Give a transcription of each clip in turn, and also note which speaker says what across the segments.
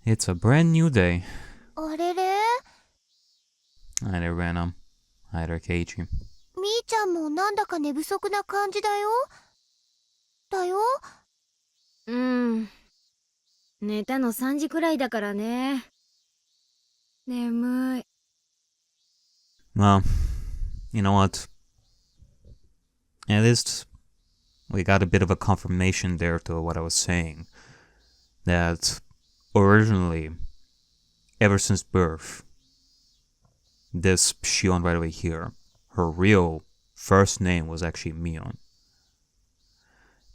Speaker 1: It's a brand new day.
Speaker 2: あれれ
Speaker 1: Hi there, Venom. Hi there, Keiichi.
Speaker 2: みーちゃんもなんだか寝不足な感じだよ。だよ。
Speaker 3: 寝たの3時くらいだからね。眠い。
Speaker 1: Well, you know what? At least we got a bit of a confirmation there to what I was saying. That originally, ever since birth, this Shion right over here, her real first name was actually Mion.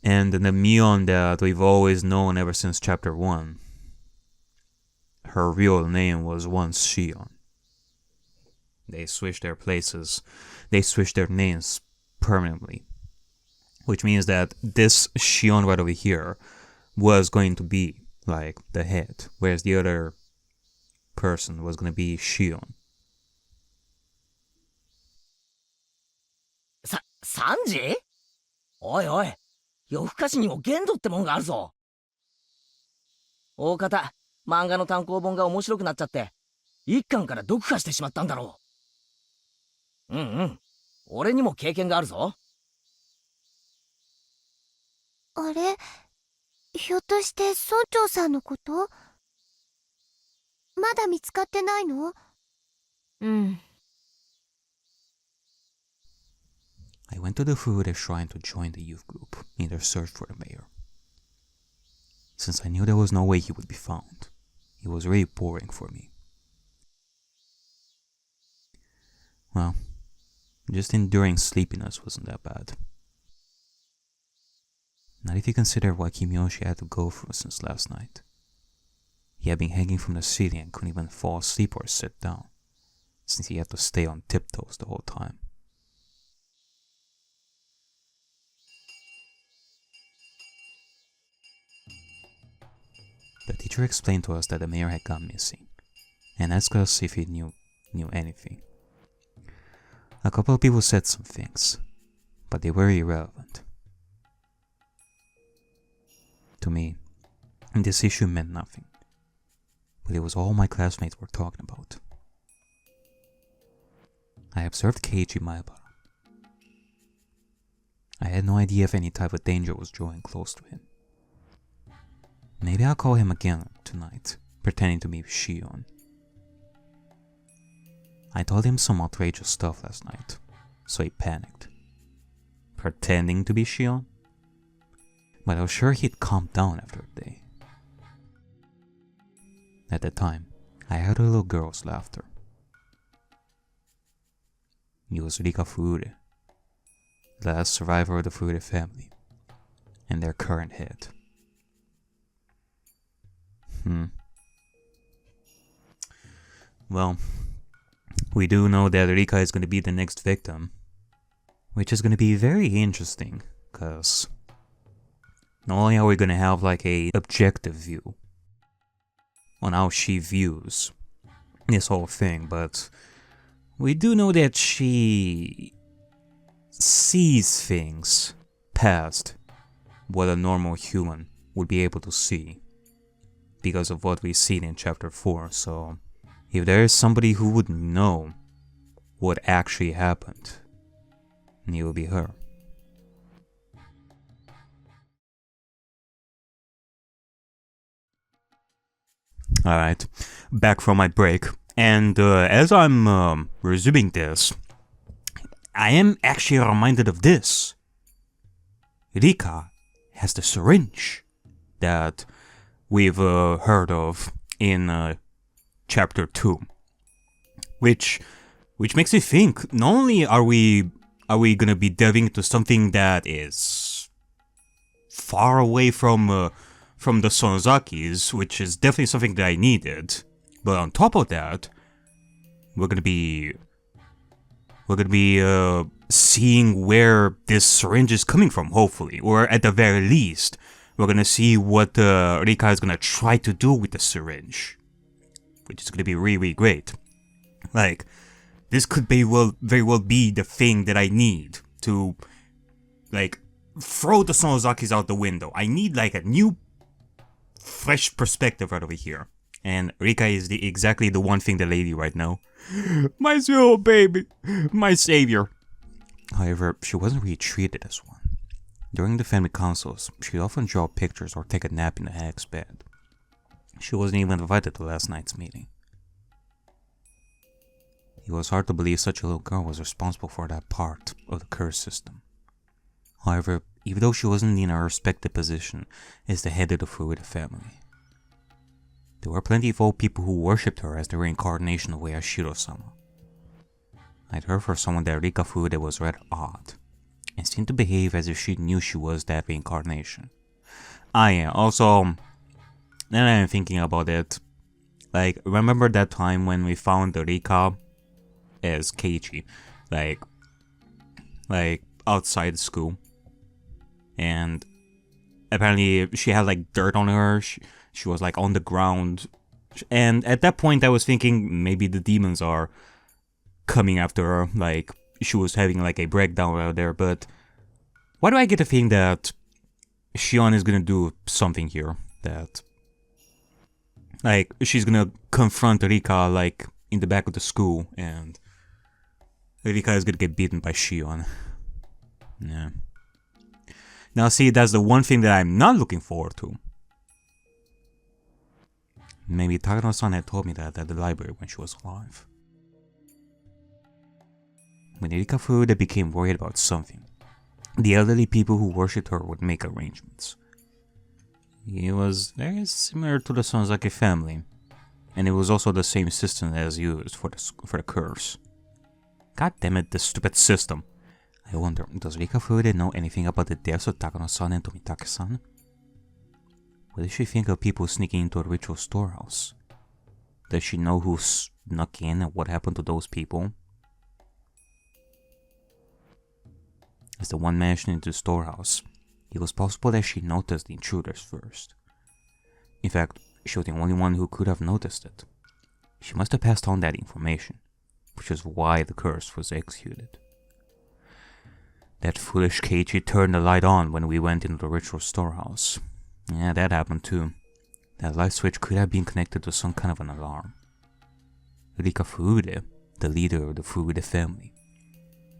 Speaker 1: And the Mion that we've always known ever since chapter 1, her real name was once Shion. They switched their places. They switched their names permanently. Which means that this Shion right over here was going to be like the head, whereas the other person was going to be Shion.
Speaker 4: 3時？おいおい、夜更かしにも限度ってもんがあるぞ。大方、漫画の単行本が面白くなっちゃって、一巻から読破してしまったんだろう。俺にも経験があるぞ。
Speaker 2: あれ、ひょっとして村長さんのこと？まだ見つかってないの？I
Speaker 1: went to the Furude Shrine to join the youth group in their search for the mayor. Since I knew there was no way he would be found, it was really boring for me. Well, just enduring sleepiness wasn't that bad. Not if you consider what Kimiyoshi had to go through since last night. He had been hanging from the ceiling and couldn't even fall asleep or sit down, since he had to stay on tiptoes the whole time. The teacher explained to us that the mayor had gone missing, and asked us if he knew anything. A couple of people said some things, but they were irrelevant. To me, this issue meant nothing, but it was all my classmates were talking about. I observed Keiichi Maebara. I had no idea if any type of danger was drawing close to him. Maybe I'll call him again tonight, pretending to be Shion. I told him some outrageous stuff last night, so he panicked. Pretending to be Shion? But I was sure he'd calm down after a day. At the time, I heard a little girl's laughter. It was Rika Furude, the last survivor of the Furude family, and their current head. Well, we do know that Rika is going to be the next victim, which is going to be very interesting, because not only are we going to have like a objective view on how she views this whole thing, but we do know that she sees things past what a normal human would be able to see because of what we've seen in chapter 4. So if there is somebody who would know what actually happened, it will be her. Alright, back from my break, and as I'm resuming this, I am actually reminded of this. Rika has the syringe that we've heard of in chapter 2, which makes me think, not only are we gonna be delving into something that is far away from the Sonozakis, which is definitely something that I needed, but on top of that, we're gonna be seeing where this syringe is coming from, hopefully, or at the very least, we're gonna see what Rika is gonna try to do with the syringe, which is gonna be really, really great. Like, this could very well be the thing that I need to, like, throw the Sonozakis out the window. I need like a new, fresh perspective right over here. And Rika is exactly the one thing the lady right now. My sweet baby, my savior. However, she wasn't really treated as one. During the family councils, she'd often draw pictures or take a nap in the hag's bed. She wasn't even invited to last night's meeting. It was hard to believe such a little girl was responsible for that part of the curse system. However, even though she wasn't in a respected position as the head of the Furuta family, there were plenty of old people who worshipped her as the reincarnation of Yashiro-sama. I'd heard from someone that Rika Furuta was rather odd, and seemed to behave as if she knew she was that reincarnation. Yeah, also, now that I'm thinking about it, like, remember that time when we found Rika as Keiichi, like outside school, and apparently she had like dirt on her, she was like on the ground, and at that point I was thinking maybe the demons are coming after her, like she was having like a breakdown out there, but why do I get the feeling that Shion is gonna do something here, that like she's gonna confront Rika like in the back of the school, and Rika is gonna get beaten by Shion. Yeah. Now see, that's the one thing that I'm not looking forward to. Maybe Takano-san had told me that at the library when she was alive. When Rika Furuta became worried about something, the elderly people who worshipped her would make arrangements. It was very similar to the Sonzaki family, and it was also the same system as used for the curse. God damn it, this stupid system. I wonder, does Rika Furuta know anything about the deaths of Takano-san and Tomitake-san? What does she think of people sneaking into a ritual storehouse? Does she know who snuck in and what happened to those people? As the one managed into the storehouse, it was possible that she noticed the intruders first. In fact, she was the only one who could have noticed it. She must have passed on that information, which is why the curse was executed. That foolish Keiichi turned the light on when we went into the ritual storehouse. Yeah, that happened too. That light switch could have been connected to some kind of an alarm. Rika Furuta, the leader of the Furuta family.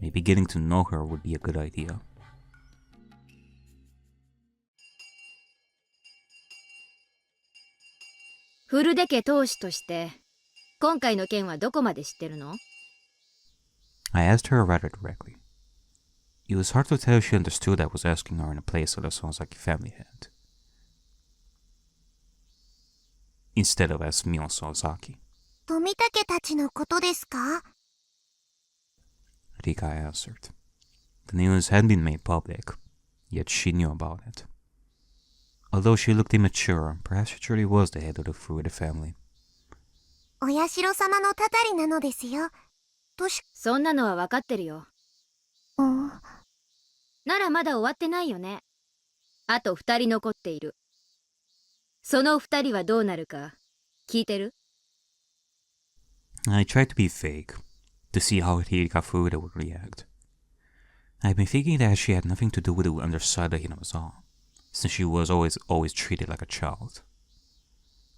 Speaker 1: Maybe getting to know her would be a good idea.
Speaker 3: Furuta家当主として、今回の件はどこまで知ってるの?
Speaker 1: I asked her rather directly. It was hard to tell if she understood I was asking her in a place that the Sonzaki family had, instead of as Mion Sonzaki.
Speaker 2: 富武たちのことですか?
Speaker 1: Rika answered. The news had been made public, yet she knew about it. Although she looked immature, perhaps she truly was the head of the Furuta family.
Speaker 2: お社様のたたりなのですよ。
Speaker 3: そんなのは分かってるよ。ならまだ終わってないよね。あと2人残っている。その2人はどうなるか聞いてる?
Speaker 1: I tried to be vague, to see how Rika Furuta would react. I'd been thinking that she had nothing to do with the underside of Hinamizawa, since she was always treated like a child.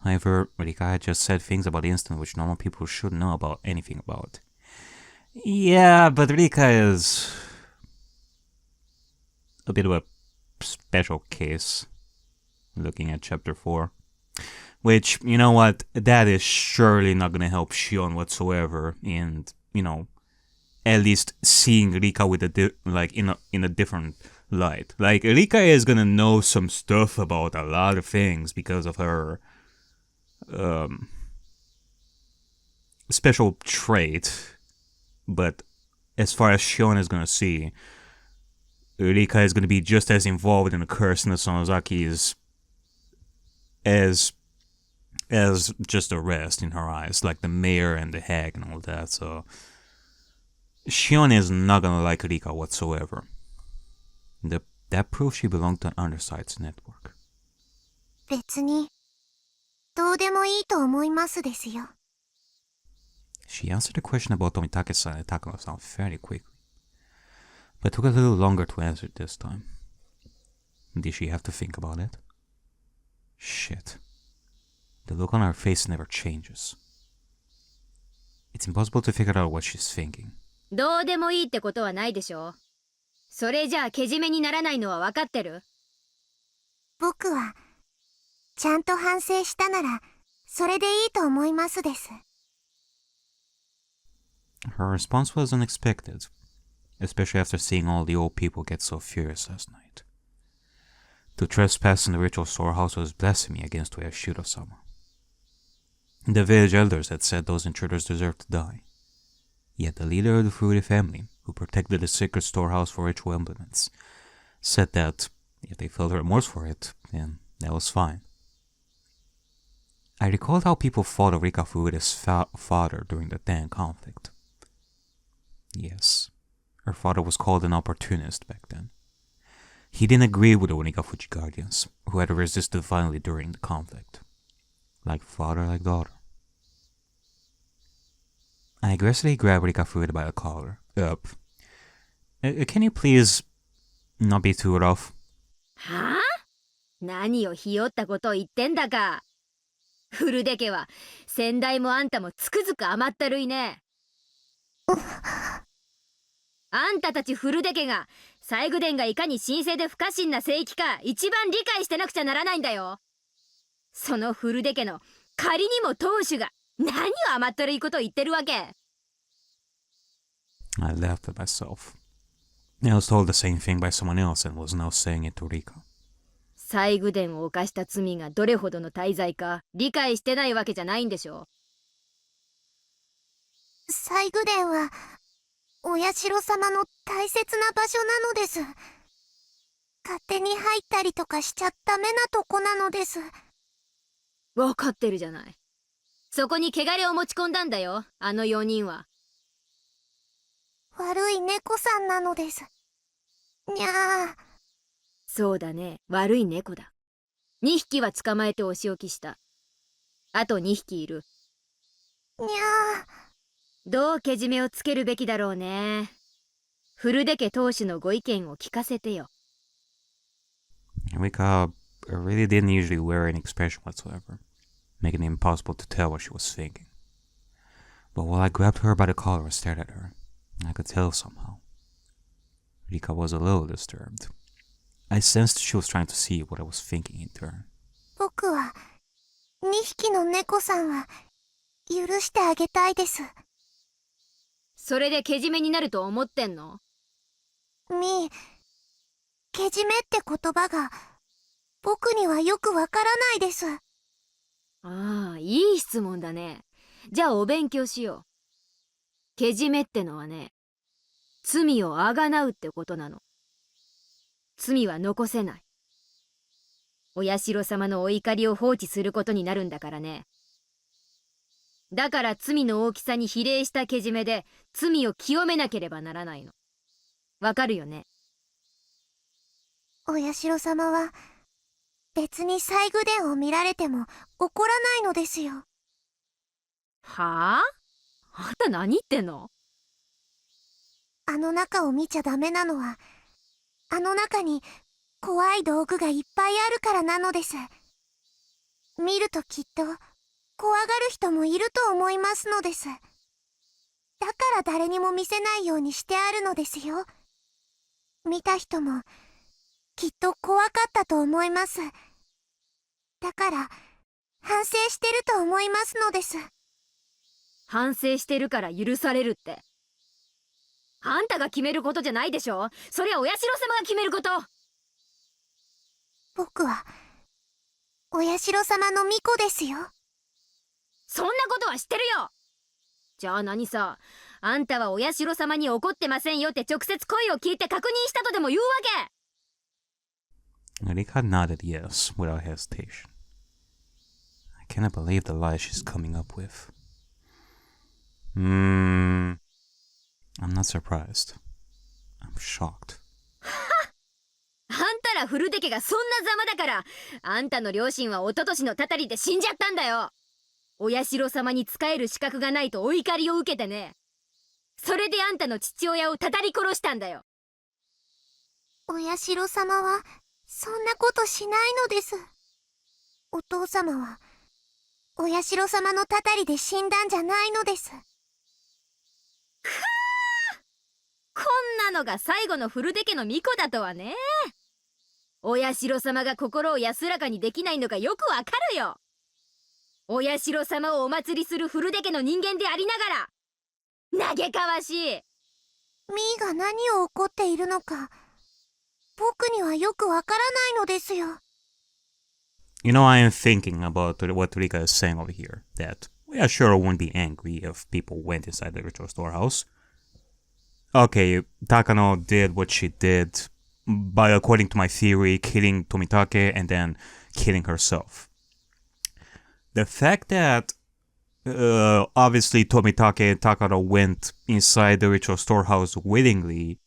Speaker 1: However, Rika had just said things about the incident which normal people should know about anything about. Yeah, but Rika is a bit of a special case, looking at chapter 4. Which, you know what, that is surely not gonna help Shion whatsoever in, you know, at least seeing Rika with in a different light. Like, Rika is gonna know some stuff about a lot of things because of her special trait, but as far as Shion is gonna see, Rika is gonna be just as involved in the curse in the Sonozaki as just the rest in her eyes, like the mayor and the hag and all that, so Shion is not gonna like Rika whatsoever. That proves she belonged to an underside's network.
Speaker 2: 別にどうでもいいと思いますですよ。
Speaker 1: She answered the question about Tomitake-san and Takano-san fairly quickly, but took a little longer to answer it this time. Did she have to think about it? Shit. The look on her face never changes. It's impossible to figure out what she's thinking.
Speaker 3: どうでもいいってことはないでしょ。それじゃあけじめにならないのは分かってる？
Speaker 2: 僕はちゃんと反省したならそれでいいと思いますです。
Speaker 1: Her response was unexpected, especially after seeing all the old people get so furious last night. To trespass in the ritual storehouse was blasphemy against Oyashiro-sama. The village elders had said those intruders deserved to die. Yet the leader of the Furude family, who protected the sacred storehouse for ritual implements, said that if they felt remorse for it, then that was fine. I recalled how people fought Rika Furude's father during the Tang conflict. Yes, her father was called an opportunist back then. He didn't agree with the Onikafuji guardians, who had resisted violently during the conflict. Like father, like daughter. I aggressively grabbed Rika Furude by the collar. Can you please not be too rough?
Speaker 3: はあ？何をひよったことを言ってんだか。古出家は先代もあんたもつくづく甘ったるいね。あんたたち古出家が西宮殿がいかに神聖で不可侵な聖域か一番理解してなくちゃならないんだよ。その古出家の仮にも当主が何を甘ったるいことを言ってるわけ。
Speaker 1: I laughed at myself. I was told the same thing by someone else and was now saying it to Rika.
Speaker 3: 西宮殿を犯した罪がどれほどの大罪か理解してないわけじゃないんでしょ。
Speaker 2: 西宮殿はお社様の大切な場所なのです。勝手に入ったりとかしちゃダメなとこなのです。
Speaker 3: わかってるじゃない。そこに汚れを持ち込んだんだよ、あの4人は。
Speaker 2: 悪い猫さんなのです。にゃー。
Speaker 3: そうだね、悪い猫だ。2匹は捕まえてお仕置きした。あと2匹いる。
Speaker 2: にゃー。
Speaker 3: どうけじめをつけるべきだろうね。古出家当主のご意見を聞かせてよ。
Speaker 1: Rika really didn't usually wear any expression whatsoever, making it impossible to tell what she was thinking. But while I grabbed her by the collar and stared at her, I could tell somehow. Rika was a little disturbed. I sensed she was trying to see what I was thinking in turn.
Speaker 2: 僕は2匹の猫さんは許してあげたいです。
Speaker 3: それでけじめになると思ってんの？
Speaker 2: けじめって言葉が僕にはよくわからないです。
Speaker 3: ああ、いい質問だね。じゃあお勉強しよう。けじめってのはね、罪をあがなうってことなの。罪は残せない。お社様のお怒りを放置することになるんだからね。だから罪の大きさに比例したけじめで罪を清めなければならないの。わかるよね？
Speaker 2: お社様は別に西宮殿を見られても怒らないのですよ。
Speaker 3: はあ？あんた何言ってんの？
Speaker 2: あの中を見ちゃダメなのはあの中に怖い道具がいっぱいあるからなのです。見るときっと怖がる人もいると思いますのです。だから誰にも見せないようにしてあるのですよ。見た人もきっと怖かったと思います。だから反省してると思いますのです。
Speaker 3: 反省してるから許されるって。あんたが決めることじゃないでしょ。そりゃお社様が決めること。
Speaker 2: 僕はお社様の巫女ですよ。
Speaker 3: そんなことは知ってるよ。じゃあ何さ、あんたはお社様に怒ってませんよって直接声を聞いて確認したとでも言うわけ。
Speaker 1: Rika nodded yes without hesitation. I cannot believe the lie she's coming up with. I'm not surprised. I'm shocked.
Speaker 3: あんたら古出家がそんなざまだから、あんたの両親は一昨年のたたりで死んじゃったんだよ。お社様に仕える資格がないとお怒りを受けてね。それであんたの父親をたたり殺したんだよ。
Speaker 2: お社様はそんなことしないのです。お父様はお社様のたたりで死んだんじゃないのです。
Speaker 3: こんなのが最後の古出家の巫女だとはね。お社様が心を安らかにできないのがよくわかるよ。お社様をお祭りする古出家の人間でありながら、嘆かわしい。
Speaker 2: ミーが何を怒っているのか、僕にはよくわからないのですよ。
Speaker 1: You know, I am thinking about what Rika is saying over here. That, yeah, sure, I wouldn't be angry if people went inside the ritual storehouse. Okay, Takano did what she did by, according to my theory, killing Tomitake and then killing herself. The fact that obviously Tomitake and Takano went inside the ritual storehouse willingly,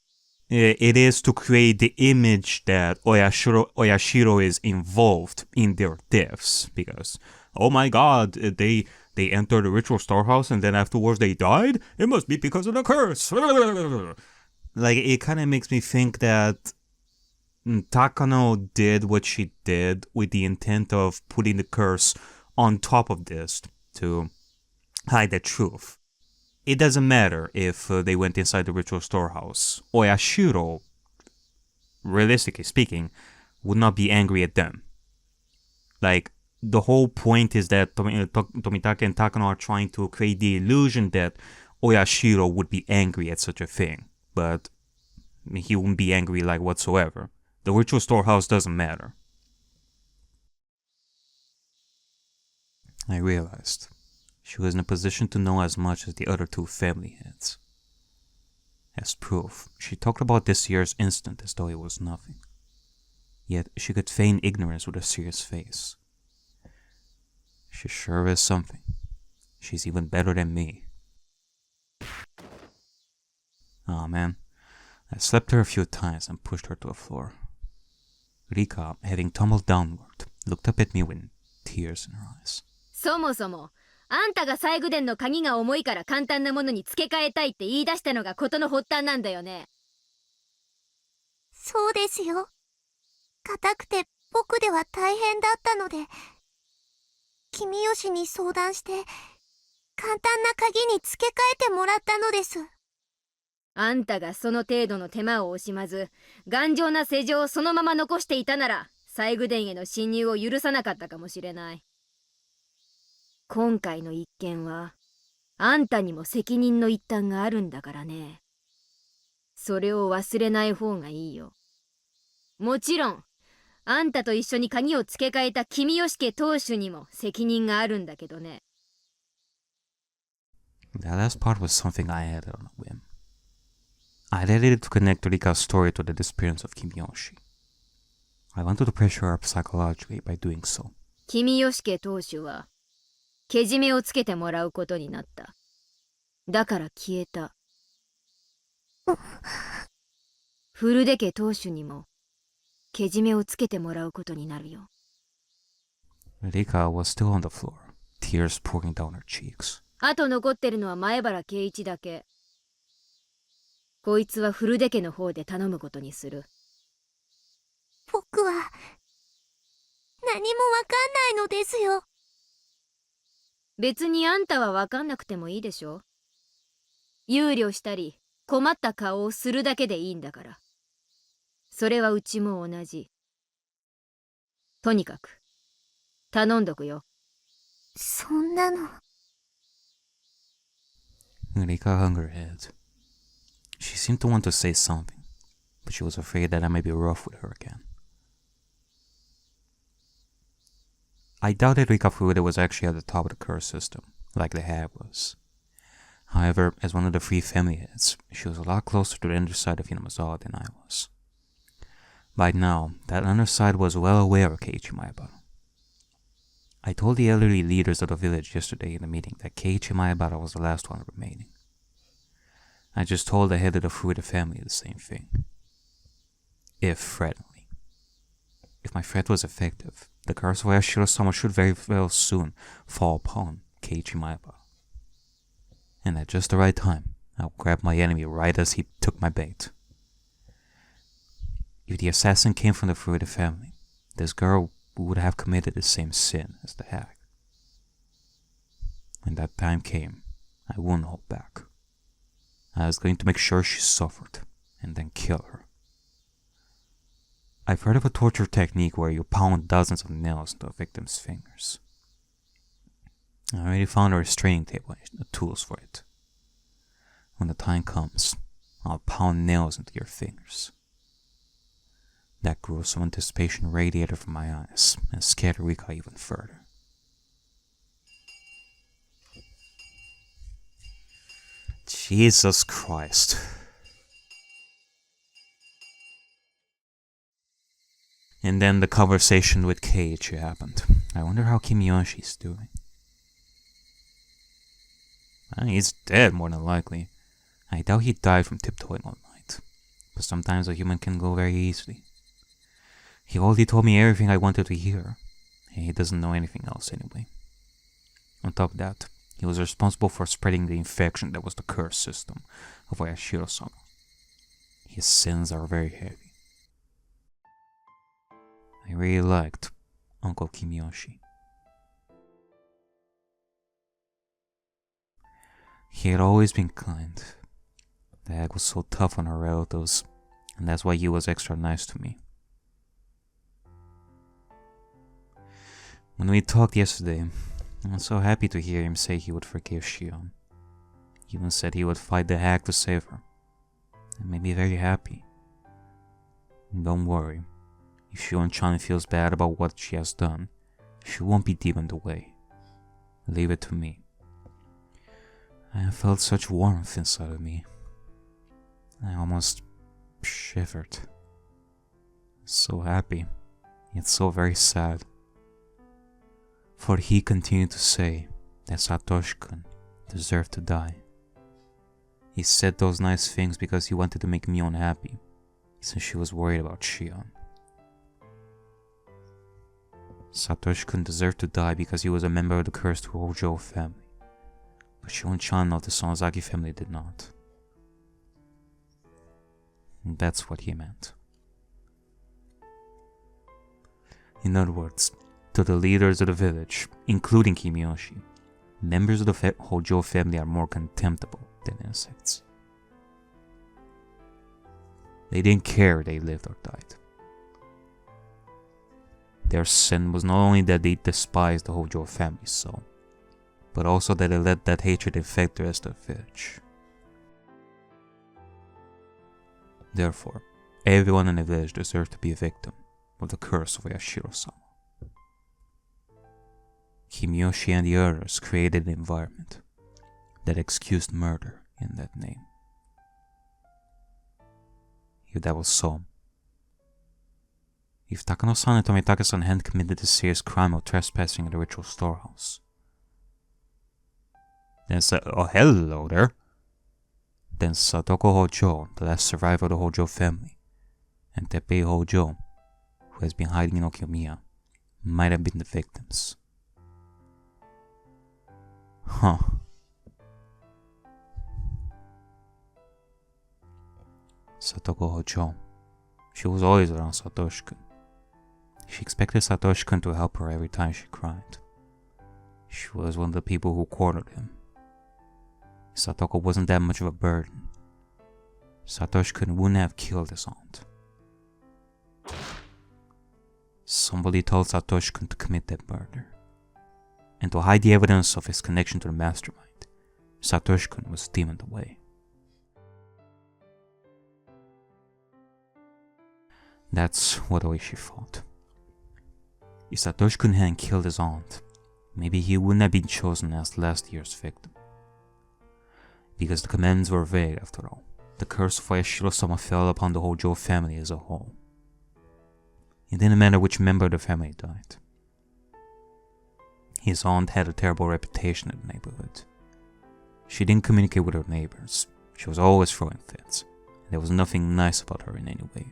Speaker 1: it is to create the image that Oyashiro is involved in their deaths, because, oh my god, they entered the ritual storehouse and then afterwards they died? It must be because of the curse! Like, it kind of makes me think that Takano did what she did with the intent of putting the curse on top of this to hide the truth. It doesn't matter if they went inside the ritual storehouse. Oyashiro, realistically speaking, would not be angry at them. Like, the whole point is that Tomitake and Takano are trying to create the illusion that Oyashiro would be angry at such a thing. But he wouldn't be angry like whatsoever. The ritual storehouse doesn't matter. I realized she was in a position to know as much as the other two family heads. As proof, she talked about this year's incident as though it was nothing. Yet she could feign ignorance with a serious face. She sure is something. She's even better than me. Oh man, I slapped her a few times and pushed her to the floor. Rika, having tumbled downward, looked up at me with tears in her eyes.
Speaker 3: そもそもあんたが西宮殿の鍵が重いから簡単なものに付け替えたいって言い出したのが事の発端なんだよね。
Speaker 2: そうですよ。硬くて僕では大変だったので、君吉に相談して簡単な鍵に付け替えてもらったのです。
Speaker 3: あんたがその程度の手間を惜しまず頑丈な世情をそのまま残していたなら、西宮殿への侵入を許さなかったかもしれない。今回の一件はあんたにも責任の一端があるんだからね。それを忘れない方がいいよ。もちろんあんたと一緒に鍵を付け替えた君吉家当主にも責任があるんだけどね。
Speaker 1: That last part was something I added on a whim. I added it to connect Rika's story to the disappearance of Kimiyoshi. I wanted to pressure her psychologically by doing so.
Speaker 3: 君吉家当主はけじめをつけてもらうことになった。だから消えた。古出家当主にもけじめをつけてもらうことになるよ。
Speaker 1: Rika was still on the floor, tears pouring down her cheeks.
Speaker 3: あと残ってるのは前原圭一だけ。こいつは古出家の方で頼むことにする。
Speaker 2: 僕は何もわかんないのですよ。
Speaker 3: 別にあんたはわかんなくてもいいでしょ。憂慮したり困った顔をするだけでいいんだから。それはうちも同じ。とにかく頼んどくよ。
Speaker 2: そんなの。
Speaker 1: Rika hung her head. She seemed to want to say something, but she was afraid that I might be rough with her again. I doubted Rika Furude was actually at the top of the curse system, like the hag was. However, as one of the three family heads, she was a lot closer to the underside of Hinamizawa than I was. By now, that underside was well aware of Keiichi Maebara. I told the elderly leaders of the village yesterday in the meeting that Keiichi Maebara was the last one remaining. I just told the head of the Furude family the same thing. If threateningly. If my threat was effective, the curse of Oyashiro-sama should very well soon fall upon Keiichi Maebara. And at just the right time, I will grab my enemy right as he took my bait. If the assassin came from the Furude family, this girl would have committed the same sin as the hag. When that time came, I wouldn't hold back. I was going to make sure she suffered, and then kill her. I've heard of a torture technique where you pound dozens of nails into a victim's fingers. I already found a restraining table and the tools for it. When the time comes, I'll pound nails into your fingers. That gruesome anticipation radiated from my eyes and scared Rika even further. Jesus Christ. And then the conversation with Keiichi happened. I wonder how Kimiyoshi's doing. He's dead, more than likely. I doubt he died from tiptoeing all night. But sometimes a human can go very easily. He already told me everything I wanted to hear. And he doesn't know anything else anyway. On top of that, he was responsible for spreading the infection that was the curse system of Oyashiro-sama. His sins are very heavy. I really liked Uncle Kimiyoshi. He had always been kind. Dad was so tough on her relatives, and that's why he was extra nice to me. When we talked yesterday, I was so happy to hear him say he would forgive Shion. He even said he would fight the hack to save her. It made me very happy. And don't worry, if Shion-chan feels bad about what she has done, she won't be demoned away. Leave it to me. I felt such warmth inside of me. I almost shivered. So happy, yet so very sad. For he continued to say that Satoshi-kun deserved to die. He said those nice things because he wanted to make Mion happy, since she was worried about Shion. Satoshi-kun deserved to die because he was a member of the cursed Hojo family, but Shion-chan of the Sonozaki family did not. And that's what he meant. In other words, to the leaders of the village, including Kimiyoshi, members of the Hojo family are more contemptible than insects. They didn't care if they lived or died. Their sin was not only that they despised the Hojo family so, but also that they let that hatred infect the rest of the village. Therefore, everyone in the village deserved to be a victim of the curse of Oyashiro-sama. Kimiyoshi and the others created an environment that excused murder in that name. If that was so, if Takano-san and Tomitake-san hadn't committed the serious crime of trespassing in the ritual storehouse, then hello there. Then Satoko Hojo, the last survivor of the Hojo family, and Teppei Hojo, who has been hiding in Okinomiya, might have been the victims. Huh. Satoko Hojo. She was always around Satoshi-kun. She expected Satoshi-kun to help her every time she cried. She was one of the people who cornered him. Satoko wasn't that much of a burden. Satoshi-kun wouldn't have killed his aunt. Somebody told Satoshi-kun to commit that murder. And to hide the evidence of his connection to the mastermind, Satoshi-kun was demoned away. That's what Oishi thought. If Satoshi-kun hadn't killed his aunt, maybe he wouldn't have been chosen as last year's victim. Because the commands were vague after all. The curse of Oyashiro-sama fell upon the Hojo family as a whole. It didn't matter which member of the family died. His aunt had a terrible reputation in the neighborhood. She didn't communicate with her neighbors. She was always throwing fits. And there was nothing nice about her in any way.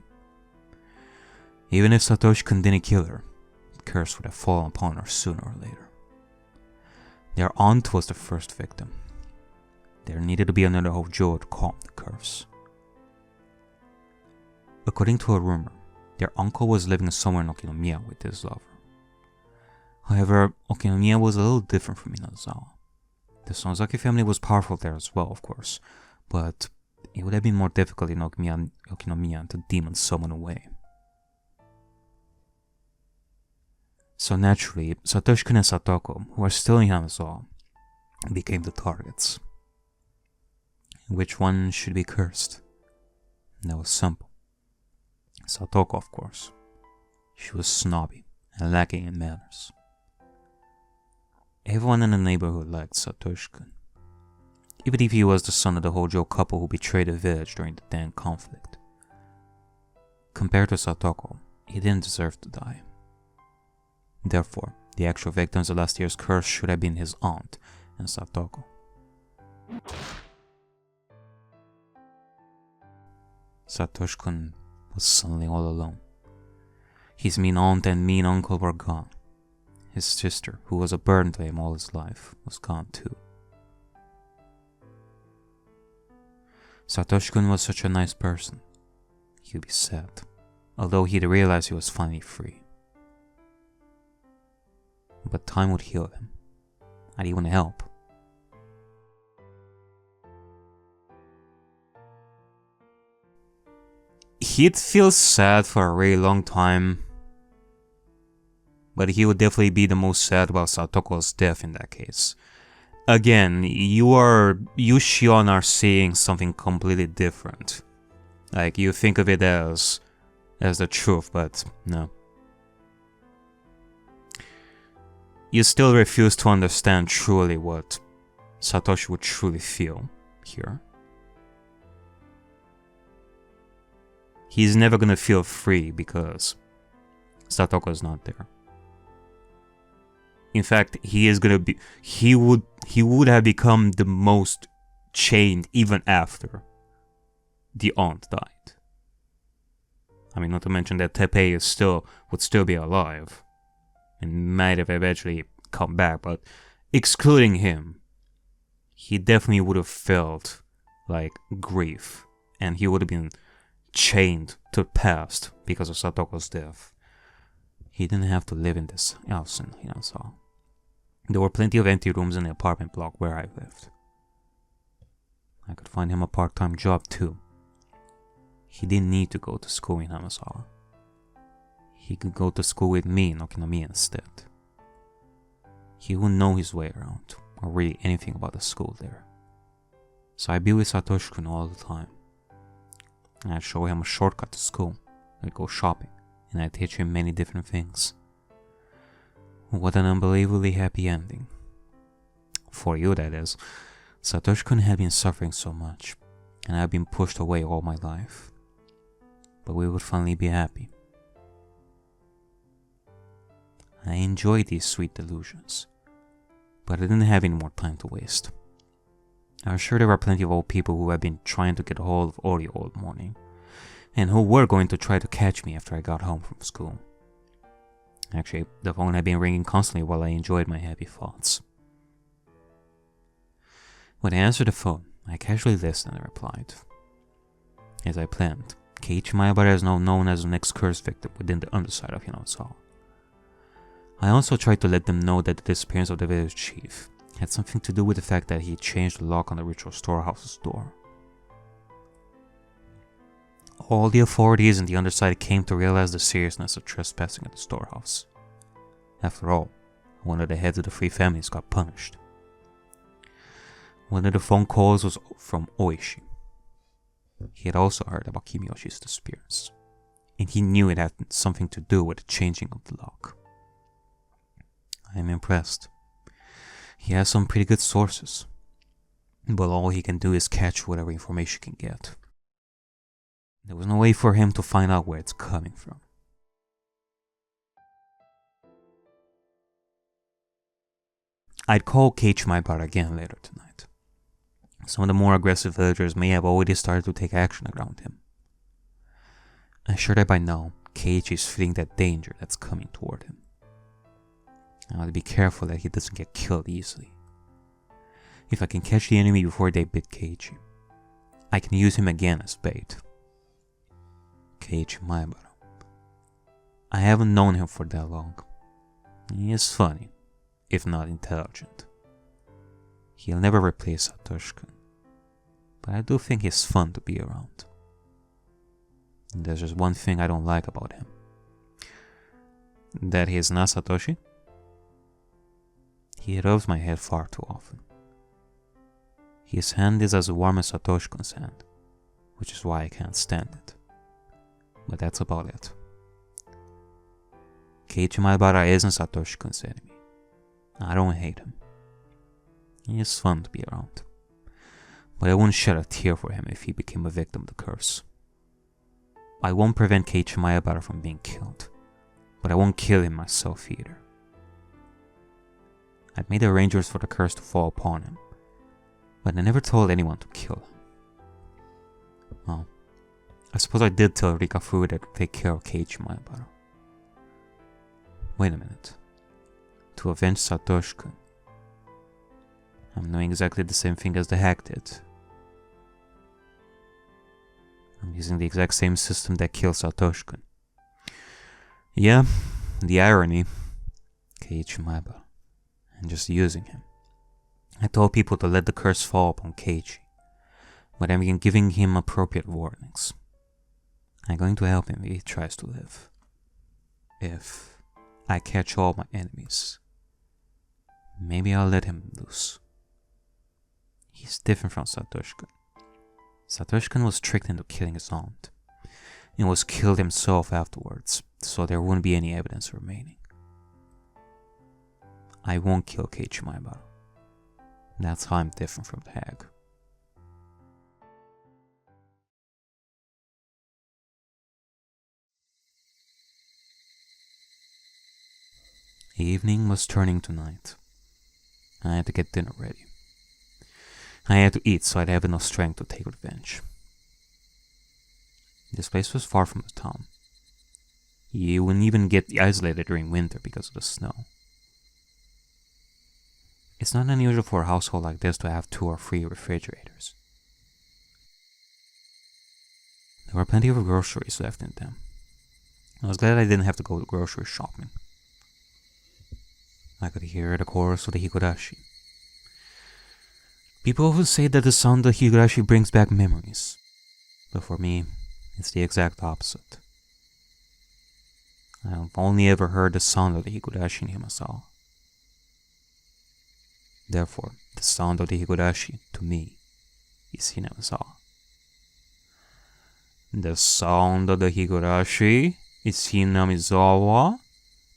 Speaker 1: Even if Satoshi-kun didn't kill her, the curse would have fallen upon her sooner or later. Their aunt was the first victim. There needed to be another Hojo to calm the curse. According to a rumor, their uncle was living somewhere in Okinomiya with his lover. However, Okinomiya was a little different from Hinamizawa. The Sonozaki family was powerful there as well, of course, but it would have been more difficult in Okinomiya to demon someone away. So naturally, Satoshi-kun and Satoko, who are still in Hinamizawa, became the targets. Which one should be cursed? That was simple. Satoko, of course. She was snobby and lacking in manners. Everyone in the neighborhood liked Satoshi-kun, even if he was the son of the Hojo couple who betrayed the village during the Dan conflict. Compared to Satoko, he didn't deserve to die. Therefore, the actual victims of last year's curse should have been his aunt and Satoko. Satoshi-kun was suddenly all alone. His mean aunt and mean uncle were gone. His sister, who was a burden to him all his life, was gone too. Satoshi-kun was such a nice person. He would be sad, although he'd realize he was finally free. But time would heal him. I'd even help. He'd feel sad for a really long time, but he would definitely be the most sad about Satoko's death in that case. Again, you, Shion, are seeing something completely different. Like, you think of it as the truth, but no. You still refuse to understand truly what Satoshi would truly feel here. He's never gonna feel free because Satoko is not there. In fact, he would have become the most chained even after the aunt died. I mean, not to mention that Teppei would still be alive and might have eventually come back, but excluding him, he definitely would have felt like grief, and he would have been chained to the past because of Satoko's death. He didn't have to live in this house in Hinamizawa. There were plenty of empty rooms in the apartment block where I lived. I could find him a part-time job too. He didn't need to go to school in Hinamizawa. He could go to school with me in Okinomiya instead. He wouldn't know his way around, or really anything about the school there. So I'd be with Satoshi-kun all the time. And I'd show him a shortcut to school. I'd go shopping, and I'd teach him many different things. What an unbelievably happy ending. For you, that is. Satoshi-kun had been suffering so much, and I'd been pushed away all my life. But we would finally be happy. I enjoyed these sweet delusions, but I didn't have any more time to waste. I was sure there were plenty of old people who had been trying to get a hold of Ori all morning, and who were going to try to catch me after I got home from school. Actually, the phone had been ringing constantly while I enjoyed my happy thoughts. When I answered the phone, I casually listened and replied. As I planned, Keiichi Maebara is now known as the next curse victim within the underside of Hinamizawa. I also tried to let them know that the disappearance of the village chief had something to do with the fact that he changed the lock on the ritual storehouse's door. All the authorities in the underside came to realize the seriousness of trespassing at the storehouse. After all, one of the heads of the three families got punished. One of the phone calls was from Oishi. He had also heard about Kimiyoshi's disappearance, and he knew it had something to do with the changing of the lock. I am impressed. He has some pretty good sources, but all he can do is catch whatever information he can get. There was no way for him to find out where it's coming from. I'd call Keiichi Maebara again later tonight. Some of the more aggressive villagers may have already started to take action around him. I'm sure that by now, Keiichi is feeling that danger that's coming toward him. I have to be careful that he doesn't get killed easily. If I can catch the enemy before they bit Keiichi, I can use him again as bait. Keiichi Maebara. I haven't known him for that long. He is funny, if not intelligent. He'll never replace Satoshi-kun, but I do think he's fun to be around. And there's just one thing I don't like about him. That he is not Satoshi. He rubs my head far too often. His hand is as warm as Satoshi-kun's hand, which is why I can't stand it. But that's about it. Keiichi Maebara isn't Satoshi-kun's enemy. I don't hate him. He is fun to be around. But I wouldn't shed a tear for him if he became a victim of the curse. I won't prevent Keiichi Maebara from being killed, but I won't kill him myself either. I've made arrangements for the curse to fall upon him, but I never told anyone to kill him. Well, I suppose I did tell Rikafuru that would take care of Keiichi Maebara. Wait a minute. To avenge Satoshi-kun. I'm doing exactly the same thing as the hack did. I'm using the exact same system that killed Satoshi-kun. Yeah, the irony. Keiichi Maebara. And just using him. I told people to let the curse fall upon Keiichi, but I'm giving him appropriate warnings. I'm going to help him if he tries to live. If I catch all my enemies, maybe I'll let him loose. He's different from Satoshi-kun. Satoshi-kun was tricked into killing his aunt, and was killed himself afterwards, so there wouldn't be any evidence remaining. I won't kill Keiichi Maebara. That's how I'm different from the hag. Evening was turning to night. I had to get dinner ready. I had to eat so I'd have enough strength to take revenge. This place was far from the town. You wouldn't even get isolated during winter because of the snow. It's not unusual for a household like this to have 2 or 3 refrigerators. There were plenty of groceries left in them. I was glad I didn't have to go grocery shopping. I could hear the chorus of the Higurashi. People often say that the sound of the Higurashi brings back memories, but for me, it's the exact opposite. I've only ever heard the sound of the Higurashi in Hinamizawa. Therefore, the sound of the Higurashi, to me, is Hinamizawa. The sound of the Higurashi is Hinamizawa,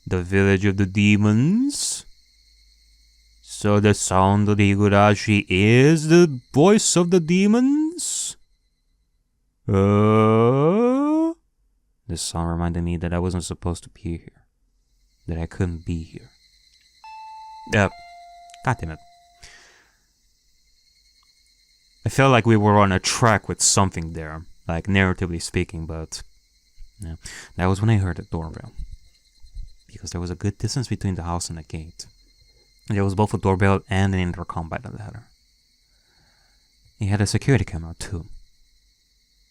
Speaker 1: the village of the demons. So the sound of the Higurashi is the voice of the demons? This song reminded me that I wasn't supposed to be here. That I couldn't be here. God damn it. I felt like we were on a track with something there, like narratively speaking, but yeah, that was when I heard the doorbell. Because there was a good distance between the house and the gate. There was both a doorbell and an intercom by the ladder. He had a security camera too.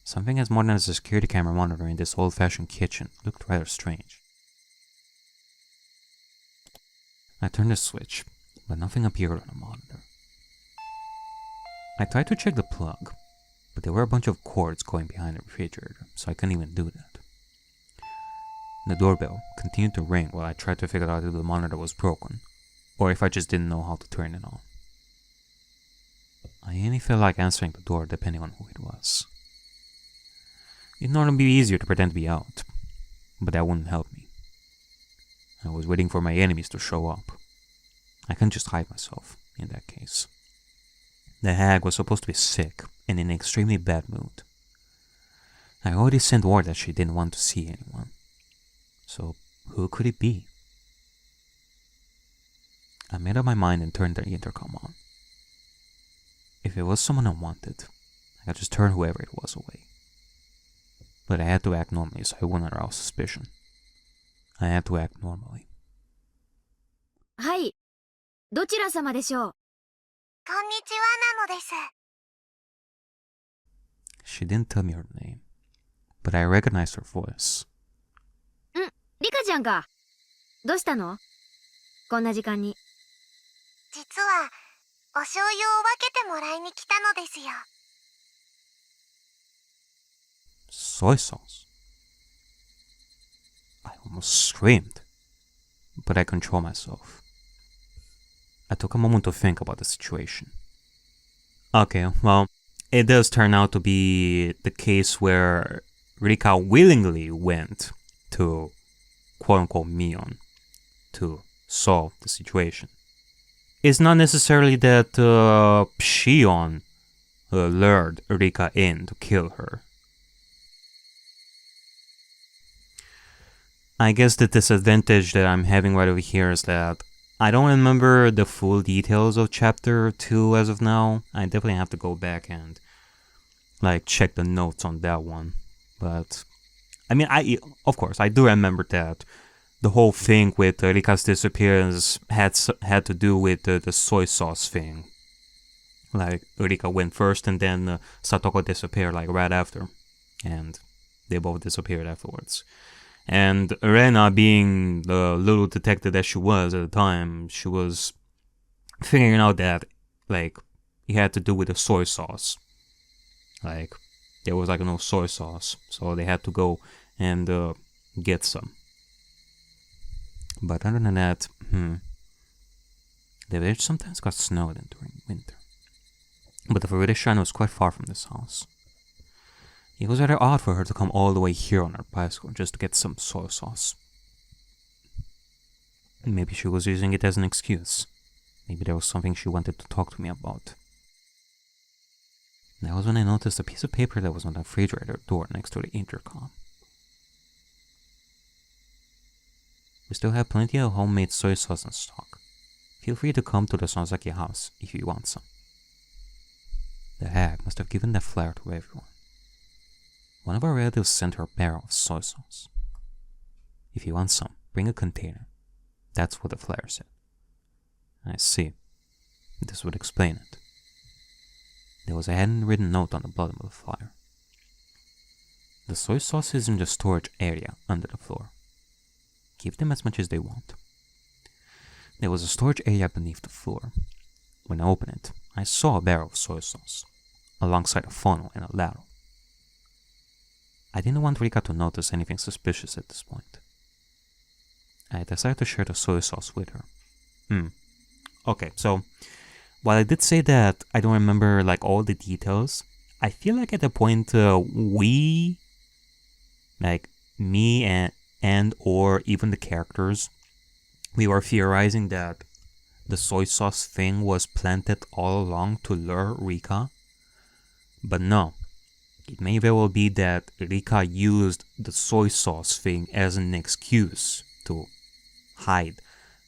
Speaker 1: Something as modern as a security camera monitor in this old-fashioned kitchen looked rather strange. I turned the switch, but nothing appeared on the monitor. I tried to check the plug, but there were a bunch of cords going behind the refrigerator, so I couldn't even do that. The doorbell continued to ring while I tried to figure out if the monitor was broken, or if I just didn't know how to turn it on. I only felt like answering the door depending on who it was. It'd normally be easier to pretend to be out, but that wouldn't help me. I was waiting for my enemies to show up. I couldn't just hide myself, in that case. The hag was supposed to be sick and in an extremely bad mood. I already sent word that she didn't want to see anyone. So, who could it be? I made up my mind and turned the intercom on. If it was someone I wanted, I could just turn whoever it was away. But I had to act normally so I wouldn't arouse suspicion. I had to act normally.
Speaker 3: はい。どちら様でしょう？
Speaker 2: こんにちはなのです。
Speaker 1: She didn't tell me her name, but I recognized her voice.
Speaker 3: リカちゃんか。どうしたの？こんな時間に。
Speaker 2: 実は、お醤油を分けてもらいに来たのですよ。
Speaker 1: Soy sauce. I almost screamed, but I controlled myself. I took a moment to think about the situation. Okay, well, it does turn out to be the case where Rika willingly went to quote-unquote Mion to solve the situation. It's not necessarily that Shion lured Rika in to kill her. I guess the disadvantage that I'm having right over here is that I don't remember the full details of chapter 2 as of now. I definitely have to go back and check the notes on that one. But I mean, of course I do remember that the whole thing with Rika's disappearance had to do with the soy sauce thing. Like Rika went first and then Satoko disappeared right after, and they both disappeared afterwards. And Rena, being the little detective that she was at the time, she was figuring out that it had to do with the soy sauce. There was no soy sauce, so they had to go and get some. But other than that, the village sometimes got snowed in during winter. But the Viridian shrine was quite far from this house. It was rather odd for her to come all the way here on her bicycle just to get some soy sauce. Maybe she was using it as an excuse. Maybe there was something she wanted to talk to me about. That was when I noticed a piece of paper that was on the refrigerator door next to the intercom. We still have plenty of homemade soy sauce in stock. Feel free to come to the Sonzaki house if you want some. The hag must have given that flyer to everyone. One of our relatives sent her a barrel of soy sauce. If you want some, bring a container. That's what the flyer said. I see. This would explain it. There was a handwritten note on the bottom of the flyer. The soy sauce is in the storage area under the floor. Give them as much as they want. There was a storage area beneath the floor. When I opened it, I saw a barrel of soy sauce, alongside a funnel and a ladle. I didn't want Rika to notice anything suspicious at this point. I decided to share the soy sauce with her. Okay, so while I did say that I don't remember all the details, I feel like at the point we, me and or even the characters, we were theorizing that the soy sauce thing was planted all along to lure Rika. But no. It may very well be that Rika used the soy sauce thing as an excuse to hide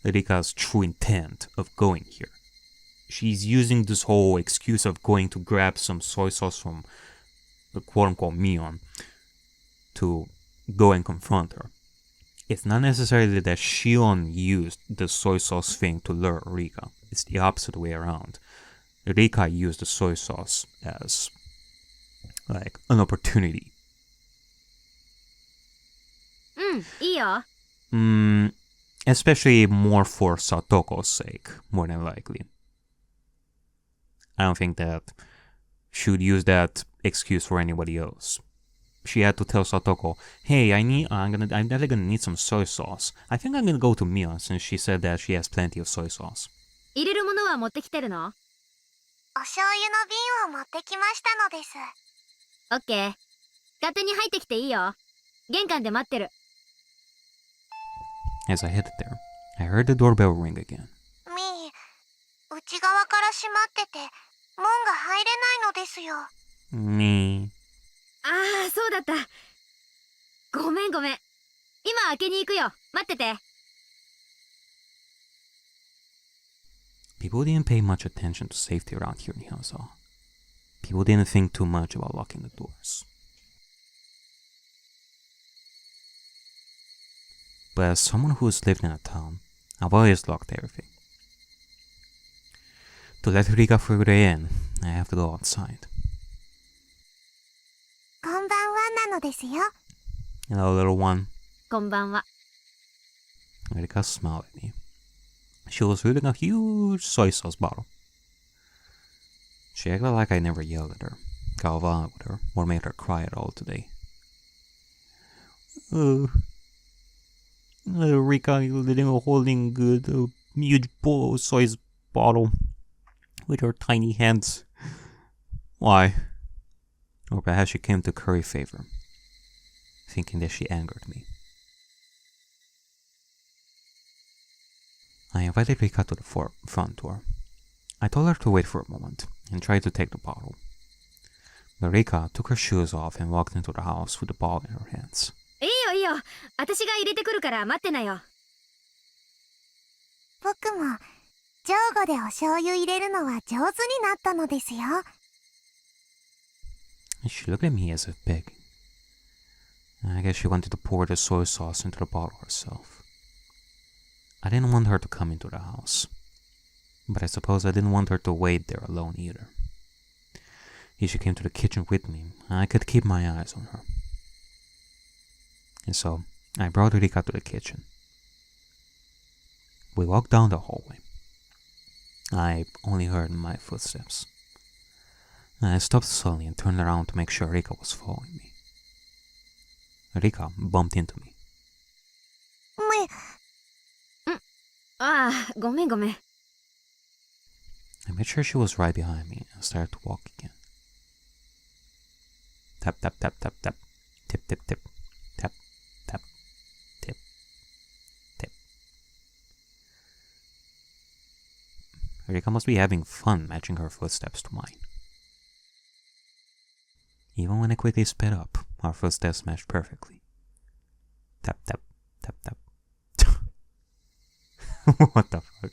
Speaker 1: Rika's true intent of going here. She's using this whole excuse of going to grab some soy sauce from the quote-unquote Mion to go and confront her. It's not necessarily that Shion used the soy sauce thing to lure Rika. It's the opposite way around. Rika used the soy sauce as an opportunity.
Speaker 3: いいよ。
Speaker 1: Especially more for Satoko's sake, more than likely. I don't think that she would use that excuse for anybody else. She had to tell Satoko, hey, I'm definitely gonna need some soy sauce. I think I'm gonna go to Mia since she said that she has plenty of soy sauce.
Speaker 3: 入れるものは持ってきてるの？
Speaker 2: お醤油の瓶を持ってきましたのです。
Speaker 3: オッケー。勝手に入ってきていいよ。玄関で待ってる。
Speaker 1: As I headed there, I heard the doorbell ring again.
Speaker 2: みー、内側から閉まってて、門が入れないのですよ。
Speaker 1: Me.
Speaker 3: ああ、そうだった。ごめん。今開けに行くよ。待ってて。
Speaker 1: People didn't pay much attention to safety around here in Hinamizawa. People didn't think too much about locking the doors. But as someone who has lived in a town, I've always locked everything. To let Rika Fugure in, I have to go outside.
Speaker 2: こんばんはなのですよ。
Speaker 1: Hello, little one.
Speaker 3: こんばんは。
Speaker 1: Rika smiled at me. She was holding a huge soy sauce bottle. She acted like I never yelled at her, got violent with her, or made her cry at all today. Rika holding a huge size bottle with her tiny hands. Why? Or perhaps she came to curry favor, thinking that she angered me. I invited Rika to the front door. I told her to wait for a moment and tried to take the bottle. But Rika took her shoes off and walked into the house with the bottle in her hands.
Speaker 3: いいよいいよ。私が入れてくるから待ってなよ。
Speaker 2: 僕もジョーゴでお醤油入れるのは上手になったのですよ。
Speaker 1: She looked at me as if begging. I guess she wanted to pour the soy sauce into the bottle herself. I didn't want her to come into the house, but I suppose I didn't want her to wait there alone either. If she came to the kitchen with me, I could keep my eyes on her. And so, I brought Rika to the kitchen. We walked down the hallway. I only heard my footsteps. I stopped suddenly and turned around to make sure Rika was following me. Rika bumped into me.
Speaker 3: ああ、ごめんごめん。
Speaker 1: I made sure she was right behind me and started to walk again. Tap, tap, tap, tap, tap. Tip, tip, tip. Tap, tap, tip, tip. Rika must be having fun matching her footsteps to mine. Even when I quickly sped up, our footsteps matched perfectly. Tap, tap, tap, tap. What the fuck?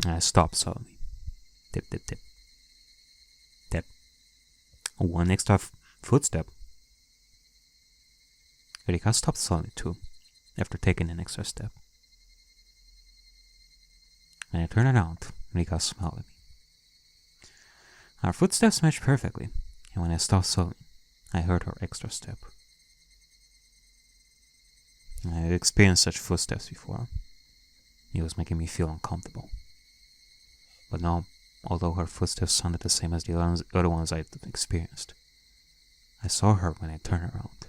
Speaker 1: I stopped suddenly. Tip, tip, tip. Tip. One extra footstep. Rika stopped suddenly too, after taking an extra step. When I turned around, Rika smiled at me. Our footsteps matched perfectly, and when I stopped suddenly, I heard her extra step. I had experienced such footsteps before. It was making me feel uncomfortable. But now, although her footsteps sounded the same as the other ones I'd experienced, I saw her when I turned around.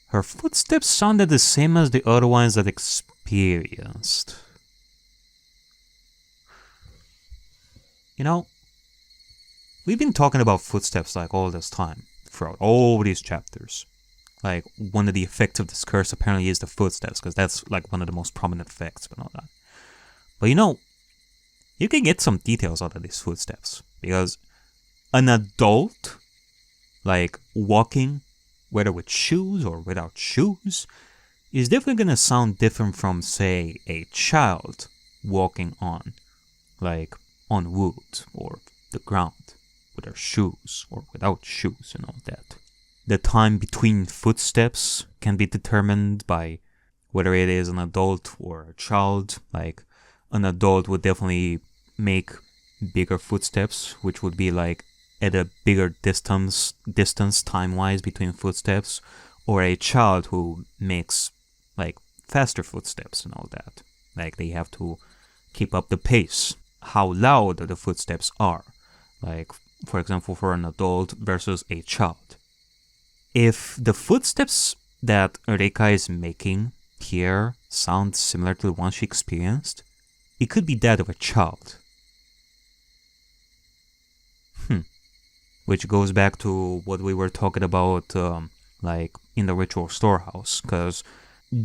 Speaker 1: Her footsteps sounded the same as the other ones I'd experienced. You know, we've been talking about footsteps like all this time, throughout all these chapters. Like, one of the effects of this curse apparently is the footsteps, because that's like one of the most prominent effects and all that. But you know, you can get some details out of these footsteps, because an adult, like, walking, whether with shoes or without shoes, is definitely gonna sound different from, say, a child walking on, like, on wood or the ground, with their shoes or without shoes and all that. The time between footsteps can be determined by whether it is an adult or a child. Like, an adult would definitely make bigger footsteps, which would be like at a bigger distance time-wise between footsteps, or a child who makes like faster footsteps and all that. Like, they have to keep up the pace, how loud the footsteps are. Like, for example, for an adult versus a child. If the footsteps that Rika is making here sound similar to the ones she experienced, it could be that of a child. Which goes back to what we were talking about, like, in the ritual storehouse, because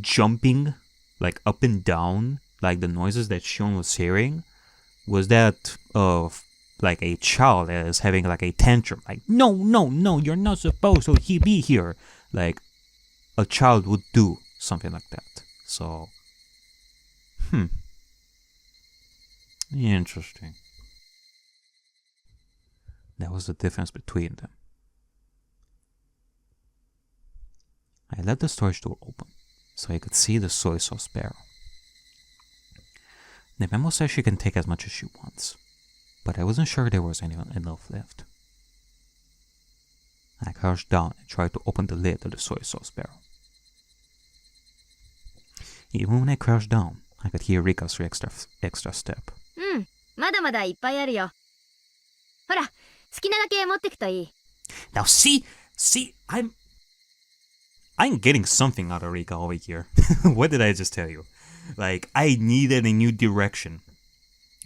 Speaker 1: jumping, like, up and down, like the noises that Shion was hearing, was that of like a child that is having like a tantrum, like, no, you're not supposed to be here. Like, a child would do something like that. So, interesting. That was the difference between them. I left the storage door open, so I could see the soy sauce barrel. The memo says she can take as much as she wants, but I wasn't sure there was enough left. I crouched down and tried to open the lid of the soy sauce barrel. Even when I crouched down, I could hear Rika's extra step.
Speaker 3: うん、まだまだいっぱいあるよ。ほら、好きなだけ持ってくといい。
Speaker 1: Now see, I'm getting something out of Rika over here. What did I just tell you? Like, I needed a new direction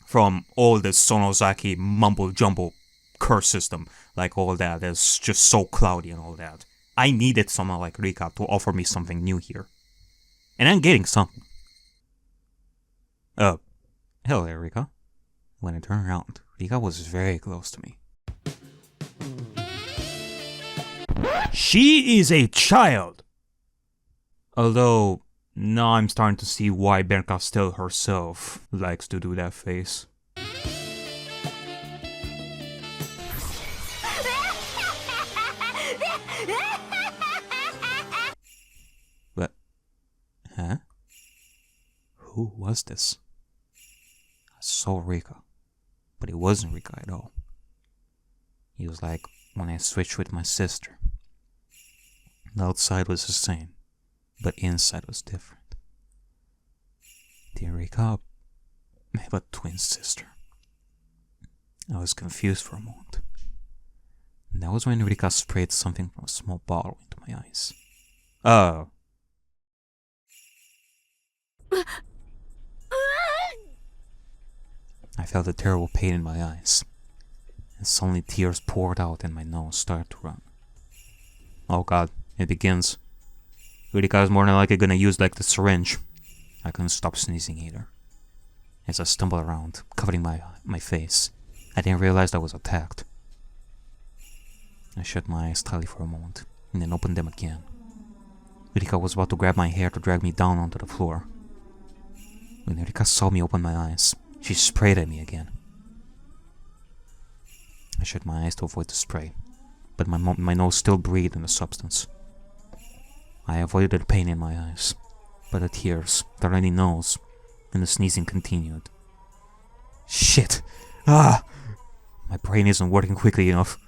Speaker 1: from all the Sonozaki mumble jumble curse system, like all that is just so cloudy and all that. I needed someone like Rika to offer me something new here. And I'm getting something. Hello there, Rika. When I turned around, Rika was very close to me. She is a child! Although, now I'm starting to see why Berka still herself likes to do that face. What? Huh? Who was this? I saw Rika, but it wasn't Rika at all. He was like when I switched with my sister. The outside was the same, but inside was different. Did Rika have a twin sister? I was confused for a moment. And that was when Rika sprayed something from a small bottle into my eyes. Oh. I felt a terrible pain in my eyes, and suddenly tears poured out and my nose started to run. Oh god, it begins. Rika is more than likely gonna use like the syringe. I couldn't stop sneezing either. As I stumbled around, covering my face, I didn't realize I was attacked. I shut my eyes tightly for a moment, and then opened them again. Rika was about to grab my hair to drag me down onto the floor. When Rika saw me open my eyes, she sprayed at me again. I shut my eyes to avoid the spray, but my nose still breathed in the substance. I avoided the pain in my eyes, but the tears, the runny nose, and the sneezing continued. Shit! Ah! My brain isn't working quickly enough.